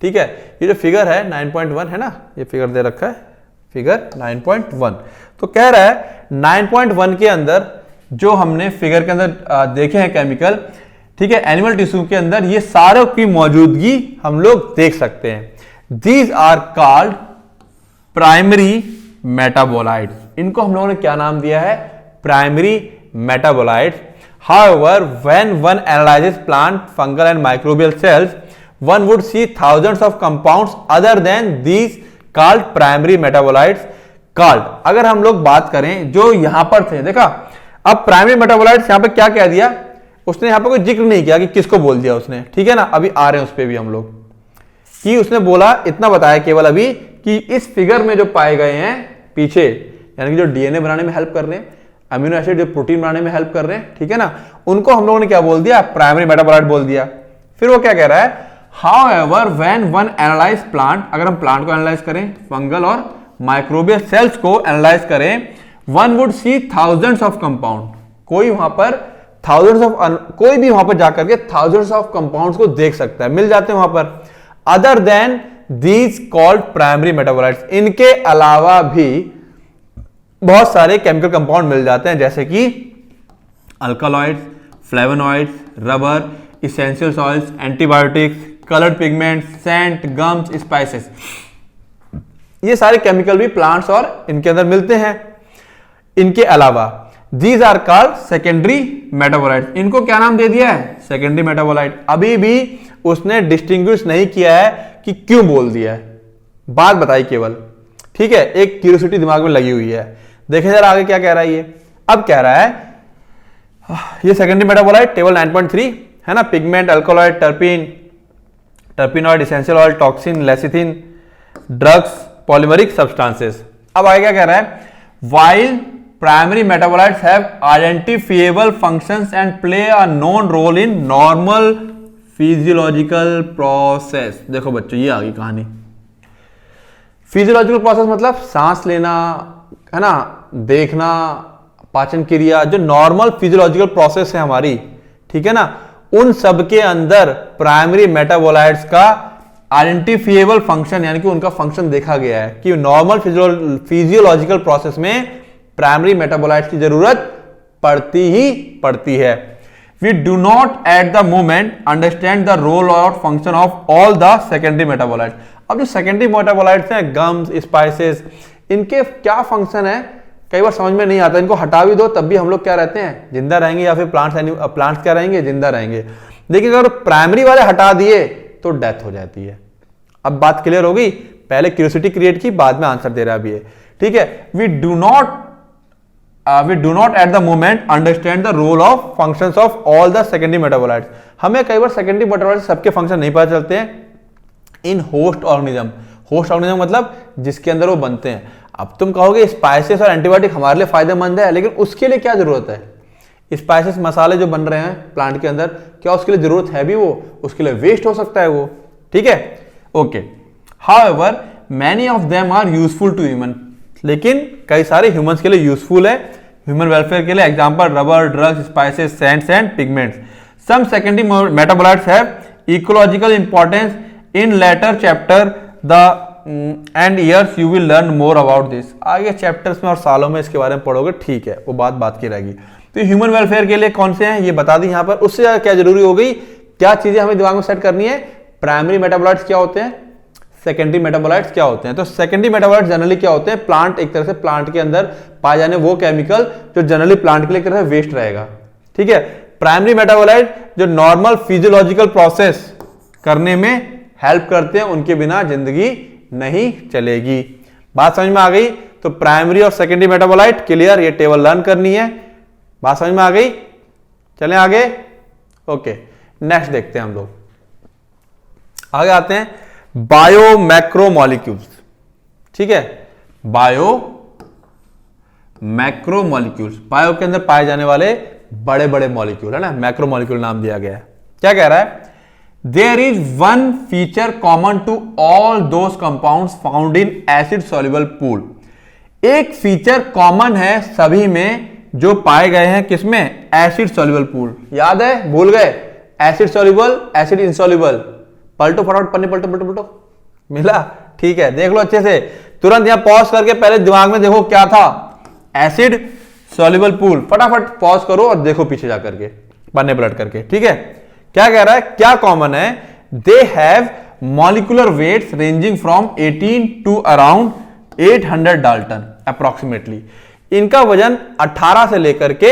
ठीक है, ये जो फिगर है 9.1 है ना, ये फिगर दे रखा है फिगर 9.1। तो कह रहा है 9.1 के अंदर जो हमने फिगर के अंदर देखे हैं केमिकल, ठीक है, एनिमल टिश्यू के अंदर ये सारों की मौजूदगी हम लोग देख सकते हैं। These are called primary metabolites. इनको हम लोगों ने क्या नाम दिया है, primary metabolites. However, when one analyzes plant, fungal and microbial cells, one would see thousands of compounds other than these called primary metabolites. Called. अगर हम लोग बात करें जो यहां पर थे, देखा अब प्राइमरी मेटाबोलाइट्स यहां पे क्या कह दिया उसने, यहां पे कोई जिक्र नहीं किया कि किसको बोल दिया उसने, ठीक है ना। अभी आ रहे हैं उस पर भी हम लोग, कि उसने बोला इतना बताया केवल अभी कि इस फिगर में जो पाए गए हैं पीछे, यानी कि जो डीएनए बनाने में हेल्प कर रहे हैं, अमीनो एसिड जो प्रोटीन बनाने में हेल्प कर रहे हैं, ठीक है ना, उनको हम लोगों ने क्या बोल दिया, प्राइमरी मेटाबोलाइट बोल दिया। फिर वो क्या कह रहा है, however when one analyse plant, अगर हम प्लांट को एनालाइज करें, फंगल और माइक्रोबियल सेल्स को एनालाइज करें, one would see thousands of compound, कोई वहां पर थाउजेंड्स ऑफ, कोई भी वहां पर जाकर के थाउजेंड्स ऑफ कंपाउंड्स को देख सकता है, मिल जाते हैं वहां पर। Other than these called primary metabolites, इनके अलावा भी बहुत सारे केमिकल कंपाउंड मिल जाते हैं, जैसे कि alkaloids, flavonoids, rubber, essential oils, antibiotics, coloured pigments, scent, gums, spices, ये सारे केमिकल भी प्लांट्स और इनके अंदर मिलते हैं। इनके अलावा these are called secondary metabolites, इनको क्या नाम दे दिया है, सेकेंडरी मेटाबोलाइट। अभी भी उसने डिस्टिंग्विश नहीं किया है कि क्यों बोल दिया है, बात बताई केवल, ठीक है। एक क्यूरियोसिटी दिमाग में लगी हुई है। देखें जरा आगे क्या कह रहा है ये। अब कह रहा है ये सेकेंडरी मेटाबोलाइट टेबल 9.3 है ना, pigment, alkaloid, terpene, terpenoid, essential oil, toxin, lecithin, drugs, polymeric substances. अब आगे क्या कह रहा है, while primary metabolites have identifiable functions and play a known role in normal physiological process. देखो बच्चों ये आ गई कहानी। फिजियोलॉजिकल प्रोसेस मतलब सांस लेना, है ना, देखना, पाचन क्रिया, जो नॉर्मल फिजियोलॉजिकल प्रोसेस है हमारी, ठीक है ना, उन सब के अंदर प्राइमरी मेटाबोलाइट्स का आइडेंटिफिएबल फंक्शन, यानी कि उनका फंक्शन देखा गया है कि नॉर्मल फिजियोलॉजिकल प्रोसेस में प्राइमरी मेटाबोलाइट्स की जरूरत पड़ती ही पड़ती है। We do not at the moment understand the role और function of all the secondary metabolites. अब जो सेकेंडरी मेटाबोलाइट्स हैं, गम्स, स्पाइसेस, इनके क्या फंक्शन है कई बार समझ में नहीं आता। इनको हटा भी दो तब भी हम लोग क्या रहते हैं, जिंदा रहेंगे, या फिर प्लांट्स क्या रहेंगे, जिंदा रहेंगे। लेकिन अगर प्राइमरी वाले हटा दिए तो डेथ हो जाती है। अब बात क्लियर हो गई, पहले क्यूरियोसिटी क्रिएट की, बाद में आंसर दे रहा है अभी ये, ठीक है। We do not at the moment understand the role of functions of all the secondary metabolites. हमें कई बार सेकेंडरी मेटाबोलाइट्स सबके फंक्शन नहीं पता चलते हैं in host organism. Host organism मतलब जिसके अंदर वो बनते हैं। अब तुम कहोगे स्पाइसेस और एंटीबायोटिक हमारे लिए फायदेमंद है, लेकिन उसके लिए क्या जरूरत है। स्पाइसेस मसाले जो बन रहे हैं प्लांट के अंदर, क्या उसके लिए जरूरत है भी, वो उसके लिए वेस्ट हो सकता है वो, ठीक है, okay. However many of them are useful to human, लेकिन कई सारे ह्यूमंस के लिए यूजफुल है, ह्यूमन वेलफेयर के लिए। Example rubber, drugs, spices, scents and pigments. Some secondary metabolites have ecological importance in later chapter the and years you will learn more about this. आगे chapters में और सालों में इसके बारे में पढ़ोगे, ठीक है, वो बात की रहेगी। तो ह्यूमन वेलफेयर के लिए कौन से हैं ये बता दी यहां पर। उससे ज्यादा क्या जरूरी हो गई, क्या चीजें हमें दिमाग में सेट करनी है, प्राइमरी मेटाबोलाइट्स क्या होते हैं, सेकेंडरी मेटाबोलाइट्स क्या होते हैं। तो सेकेंडरी मेटाबोलाइट्स जनरली क्या होते हैं, प्लांट, एक तरह से प्लांट के अंदर पाए जाने वो केमिकल जो जनरली प्लांट के लिए एक तरह से वेस्ट रहेगा, ठीक है। प्राइमरी मेटाबोलाइट जो नॉर्मल फिजियोलॉजिकल प्रोसेस करने में हेल्प करते हैं, उनके बिना जिंदगी नहीं चलेगी। बात समझ में आ गई। तो प्राइमरी और सेकेंडरी मेटाबोलाइट क्लियर, ये टेबल लर्न करनी है। बात समझ में आ गई, चलें आगे, ओके। नेक्स्ट देखते हैं हम लोग, आगे आते हैं बायो मैक्रोमोलिक्यूल्स, ठीक है। बायो मैक्रोमोलिक्यूल्स, बायो के अंदर पाए जाने वाले बड़े बड़े मॉलिक्यूल, है ना, मैक्रोमोलिक्यूल नाम दिया गया है। क्या कह रहा है, there is one feature common to all those compounds found in acid soluble pool. एक फीचर कॉमन है सभी में जो पाए गए हैं, किसमें, एसिड सॉल्युबल पूल। याद है, भूल गए, एसिड सॉल्युबल, एसिड इनसॉल्युबल। पलटो फटाफट पन्ने, पलटो, मिला, ठीक है। देख लो अच्छे से, तुरंत यहां पॉज करके पहले दिमाग में देखो क्या था, एसिड सॉल्युबल पूल। फटाफट पॉज करो और देखो पीछे जाकर के, पन्ने पलट करके, ठीक है। क्या कह रहा है, क्या कॉमन है, they have molecular weights ranging from 18 to around 800 dalton approximately. इनका वजन 18 से लेकर के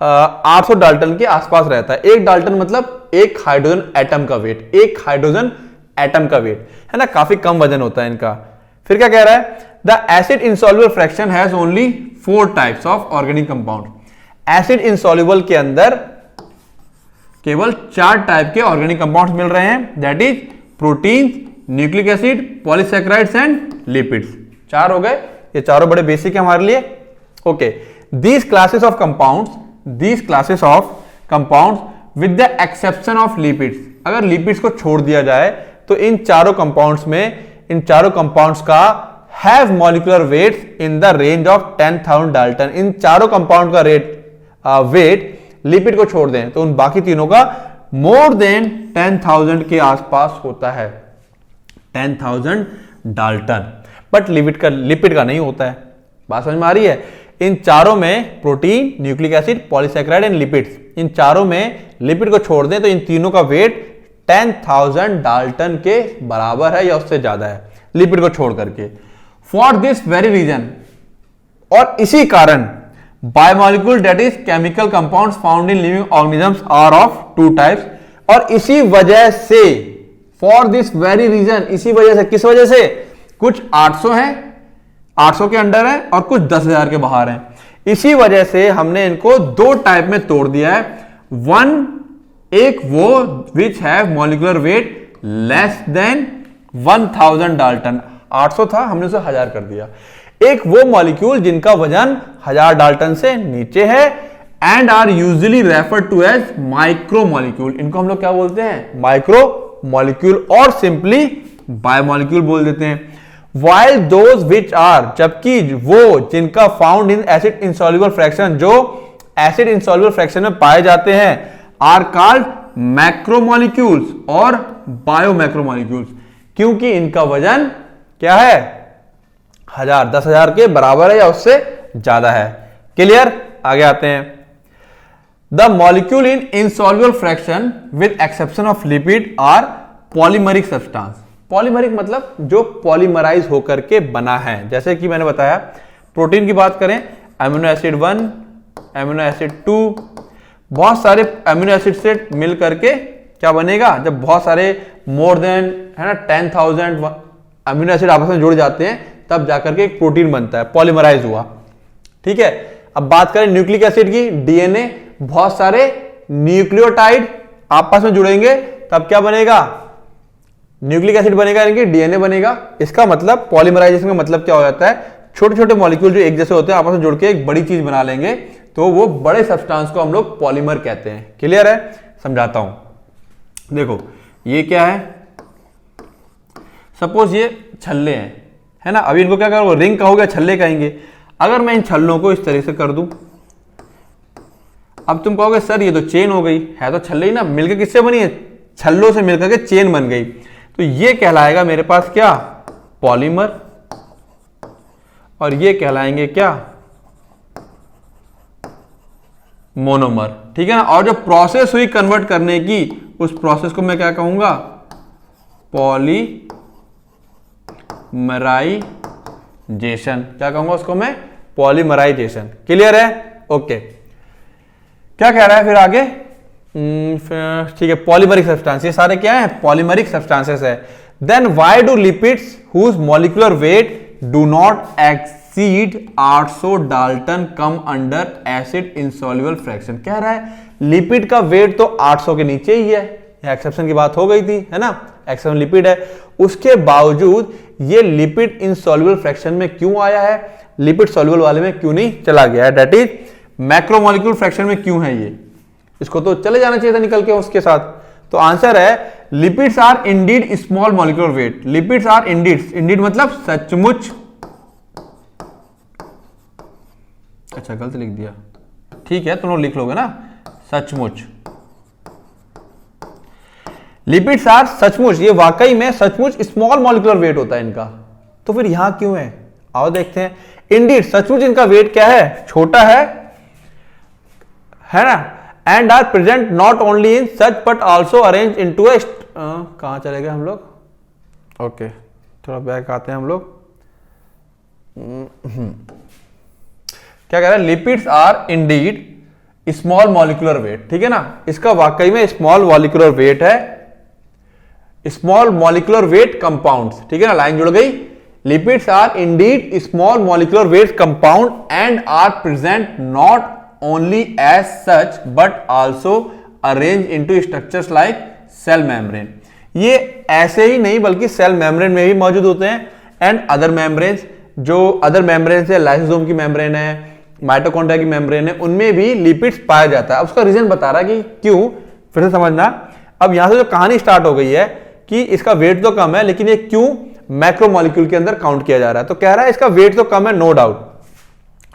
800 डाल्टन के आसपास रहता है। एक डाल्टन मतलब एक हाइड्रोजन एटम का वेट, एक हाइड्रोजन एटम का वेट, है ना, काफी कम वजन होता है इनका। फिर क्या कह रहा है, the acid insoluble fraction has only 4 types of organic compound. Acid insoluble के अंदर केवल 4 टाइप के ऑर्गेनिक कंपाउंड्स मिल रहे हैं, that is protein, nucleic acid, polysaccharides and lipids. 4 हो गए, ये चारों बड़े बेसिक है हमारे लिए। Okay, these classes of compounds with the exception of lipids, अगर लिपिड्स को छोड़ दिया जाए तो इन चारों कंपाउंड्स का have molecular weight in the range of 10,000 dalton. इन चारों कंपाउंड का वेट लिपिड को छोड़ दें तो उन बाकी तीनों का मोर देन 10,000 के आसपास होता है, 10,000 डाल्टन। बट लिपिड का नहीं होता है। बात समझ में आ रही है? इन चारों में protein, nucleic acid, polysaccharide and lipids, इन चारों में लिपिड को छोड़ दें तो इन तीनों का वेट 10,000 डाल्टन के बराबर है या उससे ज्यादा है, लिपिड को छोड़ करके। फॉर दिस वेरी रीजन, और इसी कारण, biomolecule that is chemical compounds found in living organisms are of 2 types. और इसी वजह से, फॉर दिस वेरी रीजन, इसी वजह से, किस वजह से, कुछ 800 है, 800 के अंडर है और कुछ 10,000 के बाहर हैं। इसी वजह से हमने इनको 2 टाइप में तोड़ दिया है। एक वो which have molecular weight less than 1,000 Dalton, 800 था, हमने उसे 1000 कर दिया। एक वो मॉलिक्यूल जिनका वजन 1000 डाल्टन से नीचे है and are usually referred to as micro molecule. इनको हम लोग क्या बोलते हैं? माइक्रो मॉलिक्यूल, और सिंपली बायोमॉलिक्यूल बोल देते हैं। While those which are, जबकि वो जिनका found in acid insoluble fraction, जो एसिड इंसॉल्युबल फ्रैक्शन में पाए जाते हैं, आर कॉल्ड मैक्रोमोलिक्यूल्स और बायोमैक्रोमोलिक्यूल्स, क्योंकि इनका वजन क्या है? 1000, 10,000 के बराबर है या उससे ज्यादा है। क्लियर? आगे आते हैं। The molecule in insoluble fraction with exception of lipid are polymeric substance. Polymeric मतलब जो पॉलीमराइज होकर के बना है। जैसे कि मैंने बताया, प्रोटीन की बात करें, अमीनो एसिड 1, अमीनो एसिड 2, बहुत सारे अमीनो एसिड से मिल करके क्या बनेगा? जब बहुत सारे मोर देन, है ना, 10,000 अमीनो एसिड आपस में जुड़ जाते हैं तब जाकर के एक प्रोटीन बनता है, पॉलीमराइज हुआ। ठीक है। अब बात करें न्यूक्लिक एसिड की, डीएनए, बहुत सारे न्यूक्लियोटाइड आपस में जुड़ेंगे तब क्या बनेगा? न्यूक्लिक एसिड बनेगा, यानी कि डीएनए बनेगा। इसका मतलब पॉलीमराइजेशन का मतलब क्या हो जाता है? छोटे छोटे मॉलिक्यूल जो एक जैसे होते हैं आपस में जुड़ के एक बड़ी चीज बना लेंगे, तो वो बड़े सब्सटेंस को हम लोग पॉलीमर कहते हैं। क्लियर है? समझाता हूं। देखो ये क्या है, सपोज ये छल्ले हैं, है ना। अभी इनको क्या करोगे? रिंग कहोगे, छल्ले कहेंगे। अगर मैं इन छल्लों को इस तरह से कर दूं, अब तुम कहोगे सर ये तो चेन हो गई, है तो छल्ले ही ना, मिलकर किससे बनी है? छल्लों से मिलकर के चेन बन गई। तो ये कहलाएगा मेरे पास क्या? पॉलीमर। और ये कहलाएंगे क्या? मोनोमर। ठीक है ना। और जो प्रोसेस हुई कन्वर्ट करने की, उस प्रोसेस को मैं क्या कहूंगा? पॉलीमराइजेशन। क्या कहूंगा उसको मैं? पॉलीमराइजेशन। क्लियर है? ओके। क्या कह रहा है फिर आगे? ठीक है, पॉलीमरिक सब्सटेंस, ये सारे क्या है? पॉलीमरिक सब्सटेंसेस है। Then why do lipids whose molecular weight do not exceed 800 dalton come under acid insoluble fraction? कह रहा है लिपिड का वेट तो 800 के नीचे ही है, एक्सेप्शन की बात हो गई थी, है ना, एक्सेप्शन लिपिड है, उसके बावजूद ये लिपिड इनसॉल्युबल फ्रैक्शन में क्यों आया है? लिपिड सॉल्युबल वाले में क्यों नहीं चला गया है? दैट इज मैक्रोमोलिक्यूल फ्रैक्शन में क्यों है ये? इसको तो चले जाना चाहिए था निकल के उसके साथ। तो आंसर है lipids are indeed small molecular weight. Lipids are indeed, indeed मतलब सचमुच, अच्छा गलत लिख दिया, ठीक है तुम लोग लिख लोगे ना, सचमुच। लिपिड्स आर सचमुच, ये वाकई में सचमुच स्मॉल मॉलिक्यूलर वेट होता है इनका। तो फिर यहां क्यों है? आओ देखते हैं। इंडीड सचमुच इनका वेट क्या है? छोटा है ना। And are present not only in such but also arrange into a, कहां चले गए हम लोग? ओके थोड़ा बैक आते हैं हम लोग। क्या कह रहा है? Lipids are indeed small molecular weight. ठीक है ना, इसका वाकई में स्मॉल मॉलिक्यूलर वेट है, स्मॉल मॉलिक्यूलर वेट कंपाउंड्स। ठीक है ना, लाइन जुड़ गई। Lipids are indeed small molecular weight compound and are present not only as such but also arrange into structures like cell membrane. ये ऐसे ही नहीं बल्कि सेल मेम्ब्रेन में भी मौजूद होते हैं एंड अदर मेम्ब्रेन्स, जो अदर मेम्ब्रेन है, लाइसोसोम की मेम्ब्रेन है, माइटोकॉन्ड्रिया की मेम्ब्रेन है, उनमें भी लिपिड्स पाया जाता है। अब उसका रीजन बता रहा है कि क्यों, फिर से समझना। अब यहां से जो कहानी स्टार्ट हो गई है कि इसका वेट तो कम है लेकिन ये क्यों मैक्रोमोलिक्यूल के अंदर काउंट किया जा रहा है, तो कह रहा है इसका वेट तो कम है, no doubt,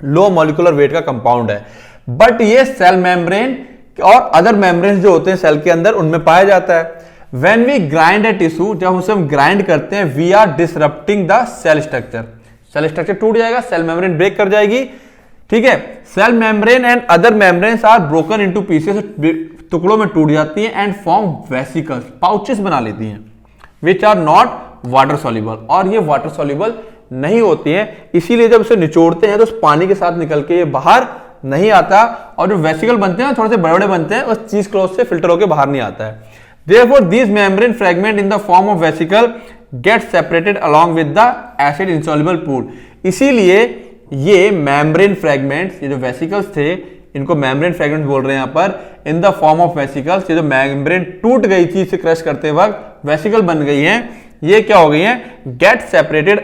low molecular weight का कंपाउंड है, बट ये सेल मेम्ब्रेन और अदर मेम्ब्रेन जो होते हैं सेल के अंदर उनमें पाया जाता है। When we grind a tissue, जब उसे हम ग्राइंड करते हैं, we are disrupting the cell structure, cell structure टूट जाएगा, सेल मेम्ब्रेन ब्रेक कर जाएगी, ठीक है। Cell membrane and other membranes are broken into pieces, टुकड़ों में टूट जाती हैं एंड फॉर्म वेसिकल्स, पाउचेस बना लेती हैं, which are not water soluble, और ये वाटर सॉल्युबल नहीं होती हैं, इसीलिए जब इसे निचोड़ते हैं तो उस पानी के साथ निकल के ये बाहर नहीं आता, और जो वेसिकल बनते हैं थोड़े से बड़े बड़े बनते हैं, उस चीज क्लॉथ से फिल्टर होकर बाहर नहीं आता है। Therefore, these membrane fragment in the form of vesicle get separated along with the acid insoluble pool। इसीलिए ये मेम्ब्रेन फ्रैगमेंट्स, ये जो वेसिकल्स थे इनको मेम्ब्रेन फ्रैगमेंट्स बोल रहे हैं यहाँ पर, in the form of vesicles, ये जो मेम्ब्रेन टूट गई थी इसे क्रश करते वक्त वेसिकल बन गई हैं, ये क्या हो गई हैं, गेट सेपरेटेड,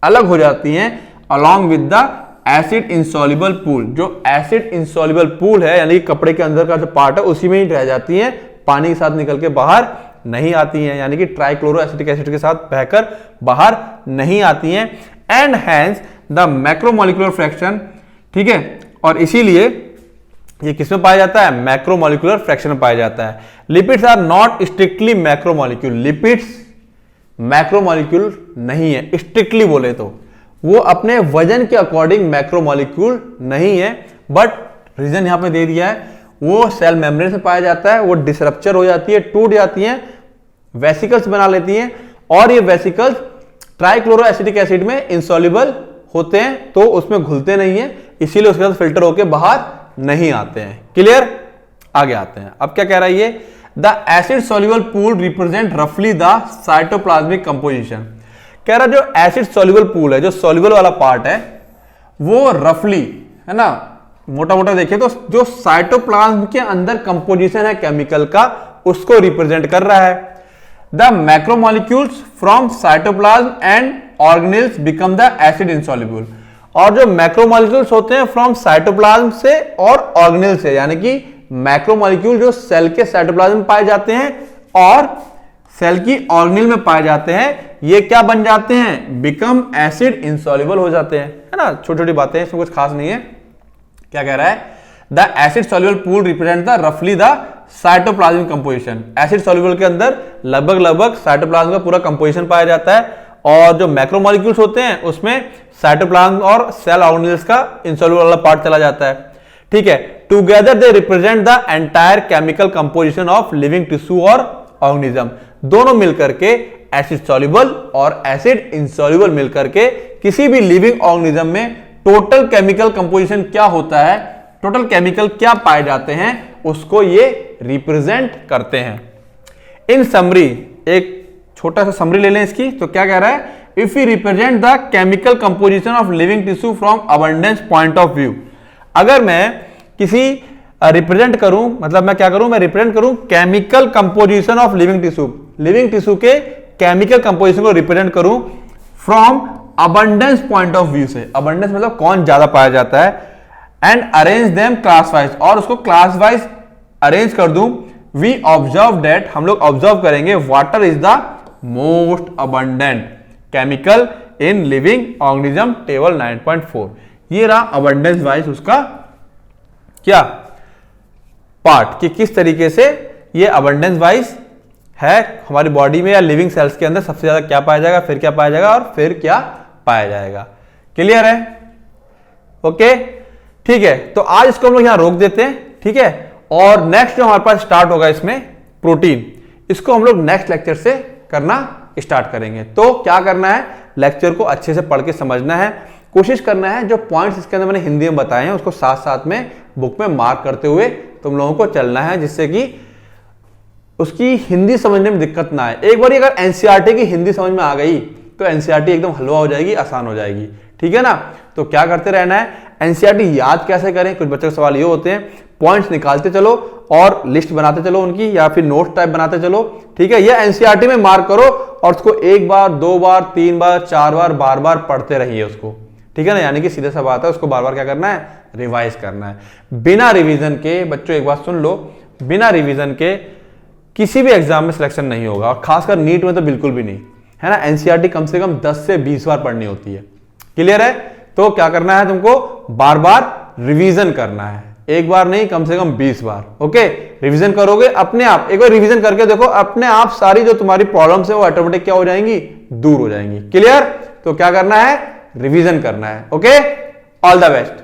अलग हो जाती हैं, along with the acid insoluble pool. जो एसिड इंसॉल्युबल पूल है यानी कपड़े के अंदर का जो पार्ट है उसी में ही रह जाती हैं, पानी के साथ निकल के बाहर नहीं आती हैं, यानी कि ट्राइक्लोरोएसिटिक एसिड के साथ बहकर बाहर नहीं आती हैं। And hence the macromolecular fraction, ठीक है, और इसीलिए ये किसमें पाया जाता है, मैक्रोमोलिकुलर फ्रैक्शन में पाया जाता है। Lipids are not strictly macromolecule, lipids macromolecule नहीं है, स्ट्रिक्टली बोले तो वो अपने वजन के अकॉर्डिंग मैक्रोमोलिक्यूल नहीं है, बट रीजन यहां पे दे दिया है, वो सेल मेम्ब्रेन से पाया जाता है, वो डिसरप्चर हो जाती है, टूट जाती हैं, वेसिकल्स बना लेती हैं, और ये वेसिकल्स ट्राइक्लोरोएसिटिक एसिड में इंसॉल्युबल होते हैं तो उसमें घुलते नहीं है, इसीलिए उसके साथ फिल्टर होकर बाहर नहीं आते हैं। क्लियर, आगे आते हैं। अब क्या कह रहा है ये, the acid soluble pool represent रफली द साइटोप्लाज्मिक कंपोजिशन। कह रहा जो एसिड सॉल्युबल पूल है, जो सॉल्युबल वाला पार्ट है, वो रफली, है ना, मोटा मोटा देखिए तो जो साइटोप्लाज्म के अंदर कंपोजिशन है केमिकल का, उसको रिप्रेजेंट कर रहा है। The macromolecules from cytoplasm and organelles become the acid insoluble, और जो मैक्रोमोलिक्यूल्स होते हैं फ्रॉम साइटोप्लाज्म से और ऑर्गेनेल से, यानी कि मैक्रोमोलिक्यूल जो सेल के साइटोप्लाज्म में पाए जाते हैं और सेल की ऑर्गेनेल में पाए जाते हैं, ये क्या बन जाते हैं, बिकम एसिड इंसॉल्युबल हो जाते हैं, है ना, छोटी छोटी बातें, इसमें कुछ खास नहीं है। क्या कह रहा है, the acid soluble pool represent the रफली the cytoplasmic composition. Acid soluble के अंदर लगभग साइटोप्लाज्म का पूरा कंपोजिशन पाया जाता है, और जो मैक्रोमोलिक्यूल्स होते हैं उसमें साइटोप्लाज्म और सेल ऑर्गेनेल्स का इंसॉल्युबल वाला पार्ट चला जाता है, ठीक है। Together they represent the entire chemical composition of living tissue और ऑर्गेनिज्म। दोनों मिलकर के एसिड सॉल्युबल और एसिड इंसॉल्युबल मिलकर के किसी भी लिविंग ऑर्गेनिज्म में टोटल केमिकल कंपोजिशन क्या होता है, टोटल केमिकल क्या पाए जाते हैं, उसको ये रिप्रेजेंट करते हैं। इन समरी, एक छोटा सा समरी ले लें इसकी, तो क्या कह रहा है, if you represent the chemical composition of living tissue from abundance point of view, अगर मैं किसी रिप्रेजेंट करूं, मतलब मैं क्या करूं, मैं रिप्रेजेंट करूं chemical composition of living tissue के केमिकल कंपोजिशन को रिप्रेजेंट करूं from abundance point of view से, अबंडेंस मतलब कौन ज्यादा पाया जाता है, and arrange them class wise, और उसको क्लास वाइज अरेंज कर दूं, वी ऑब्जर्व दैट, हम लोग ऑब्जर्व करेंगे, water is the most abundant chemical in living organism, table 9.4। ये रहा अबंडेंस वाइज उसका क्या पार्ट, कि किस तरीके से ये अबंडेंस वाइज है हमारी बॉडी में या लिविंग सेल्स के अंदर सबसे ज्यादा क्या पाया जाएगा, फिर क्या पाया जाएगा और फिर क्या पाया जाएगा। क्लियर है, ओके, ठीक है। तो आज इसको हम लोग यहां रोक देते हैं, ठीक है, और नेक्स्ट जो हमारे पास स्टार्ट होगा इसमें प्रोटीन, इसको हम लोग नेक्स्ट लेक्चर से करना स्टार्ट करेंगे। तो क्या करना है, लेक्चर को अच्छे से पढ़ के समझना है, कोशिश करना है जो पॉइंट्स इसके अंदर मैंने हिंदी में बताए हैं उसको साथ साथ में बुक में मार्क करते हुए तुम लोगों को चलना है, जिससे कि उसकी हिंदी समझने में दिक्कत ना आए। एक बार अगर एनसीईआरटी की हिंदी समझ में आ गई तो एनसीईआरटी एकदम हलवा हो जाएगी, आसान हो जाएगी। ठीक है ना, तो क्या करते रहना है, एनसीईआरटी याद कैसे करें, कुछ बच्चों के सवाल ये होते हैं, पॉइंट्स निकालते चलो और लिस्ट बनाते चलो उनकी, या फिर नोट टाइप बनाते चलो। ठीक है, ये एनसीईआरटी में मार्क करो और उसको 1 बार 2 बार 3 बार 4 बार बार बार पढ़ते रहिए उसको। ठीक है ना, यानी कि सीधे सा बात है, उसको बार बार क्या करना है, रिवाइज करना है। बिना रिवीजन के बच्चों, एक बात सुन लो, बिना रिवीजन के किसी भी एग्जाम में सिलेक्शन नहीं होगा, और खासकर नीट में तो बिल्कुल भी नहीं, है ना। एनसीईआरटी कम से कम 10 से 20 बार पढ़नी होती है। क्लियर है, तो क्या करना है तुमको, बार बार रिवीजन करना है, एक बार नहीं कम से कम 20 बार। ओके, रिवीजन करोगे अपने आप, एक बार रिवीजन करके देखो, अपने आप सारी जो तुम्हारी प्रॉब्लम्स है वो ऑटोमेटिक क्या हो जाएंगी, दूर हो जाएंगी। क्लियर, तो क्या करना है, रिवीजन करना है। Okay, all the best.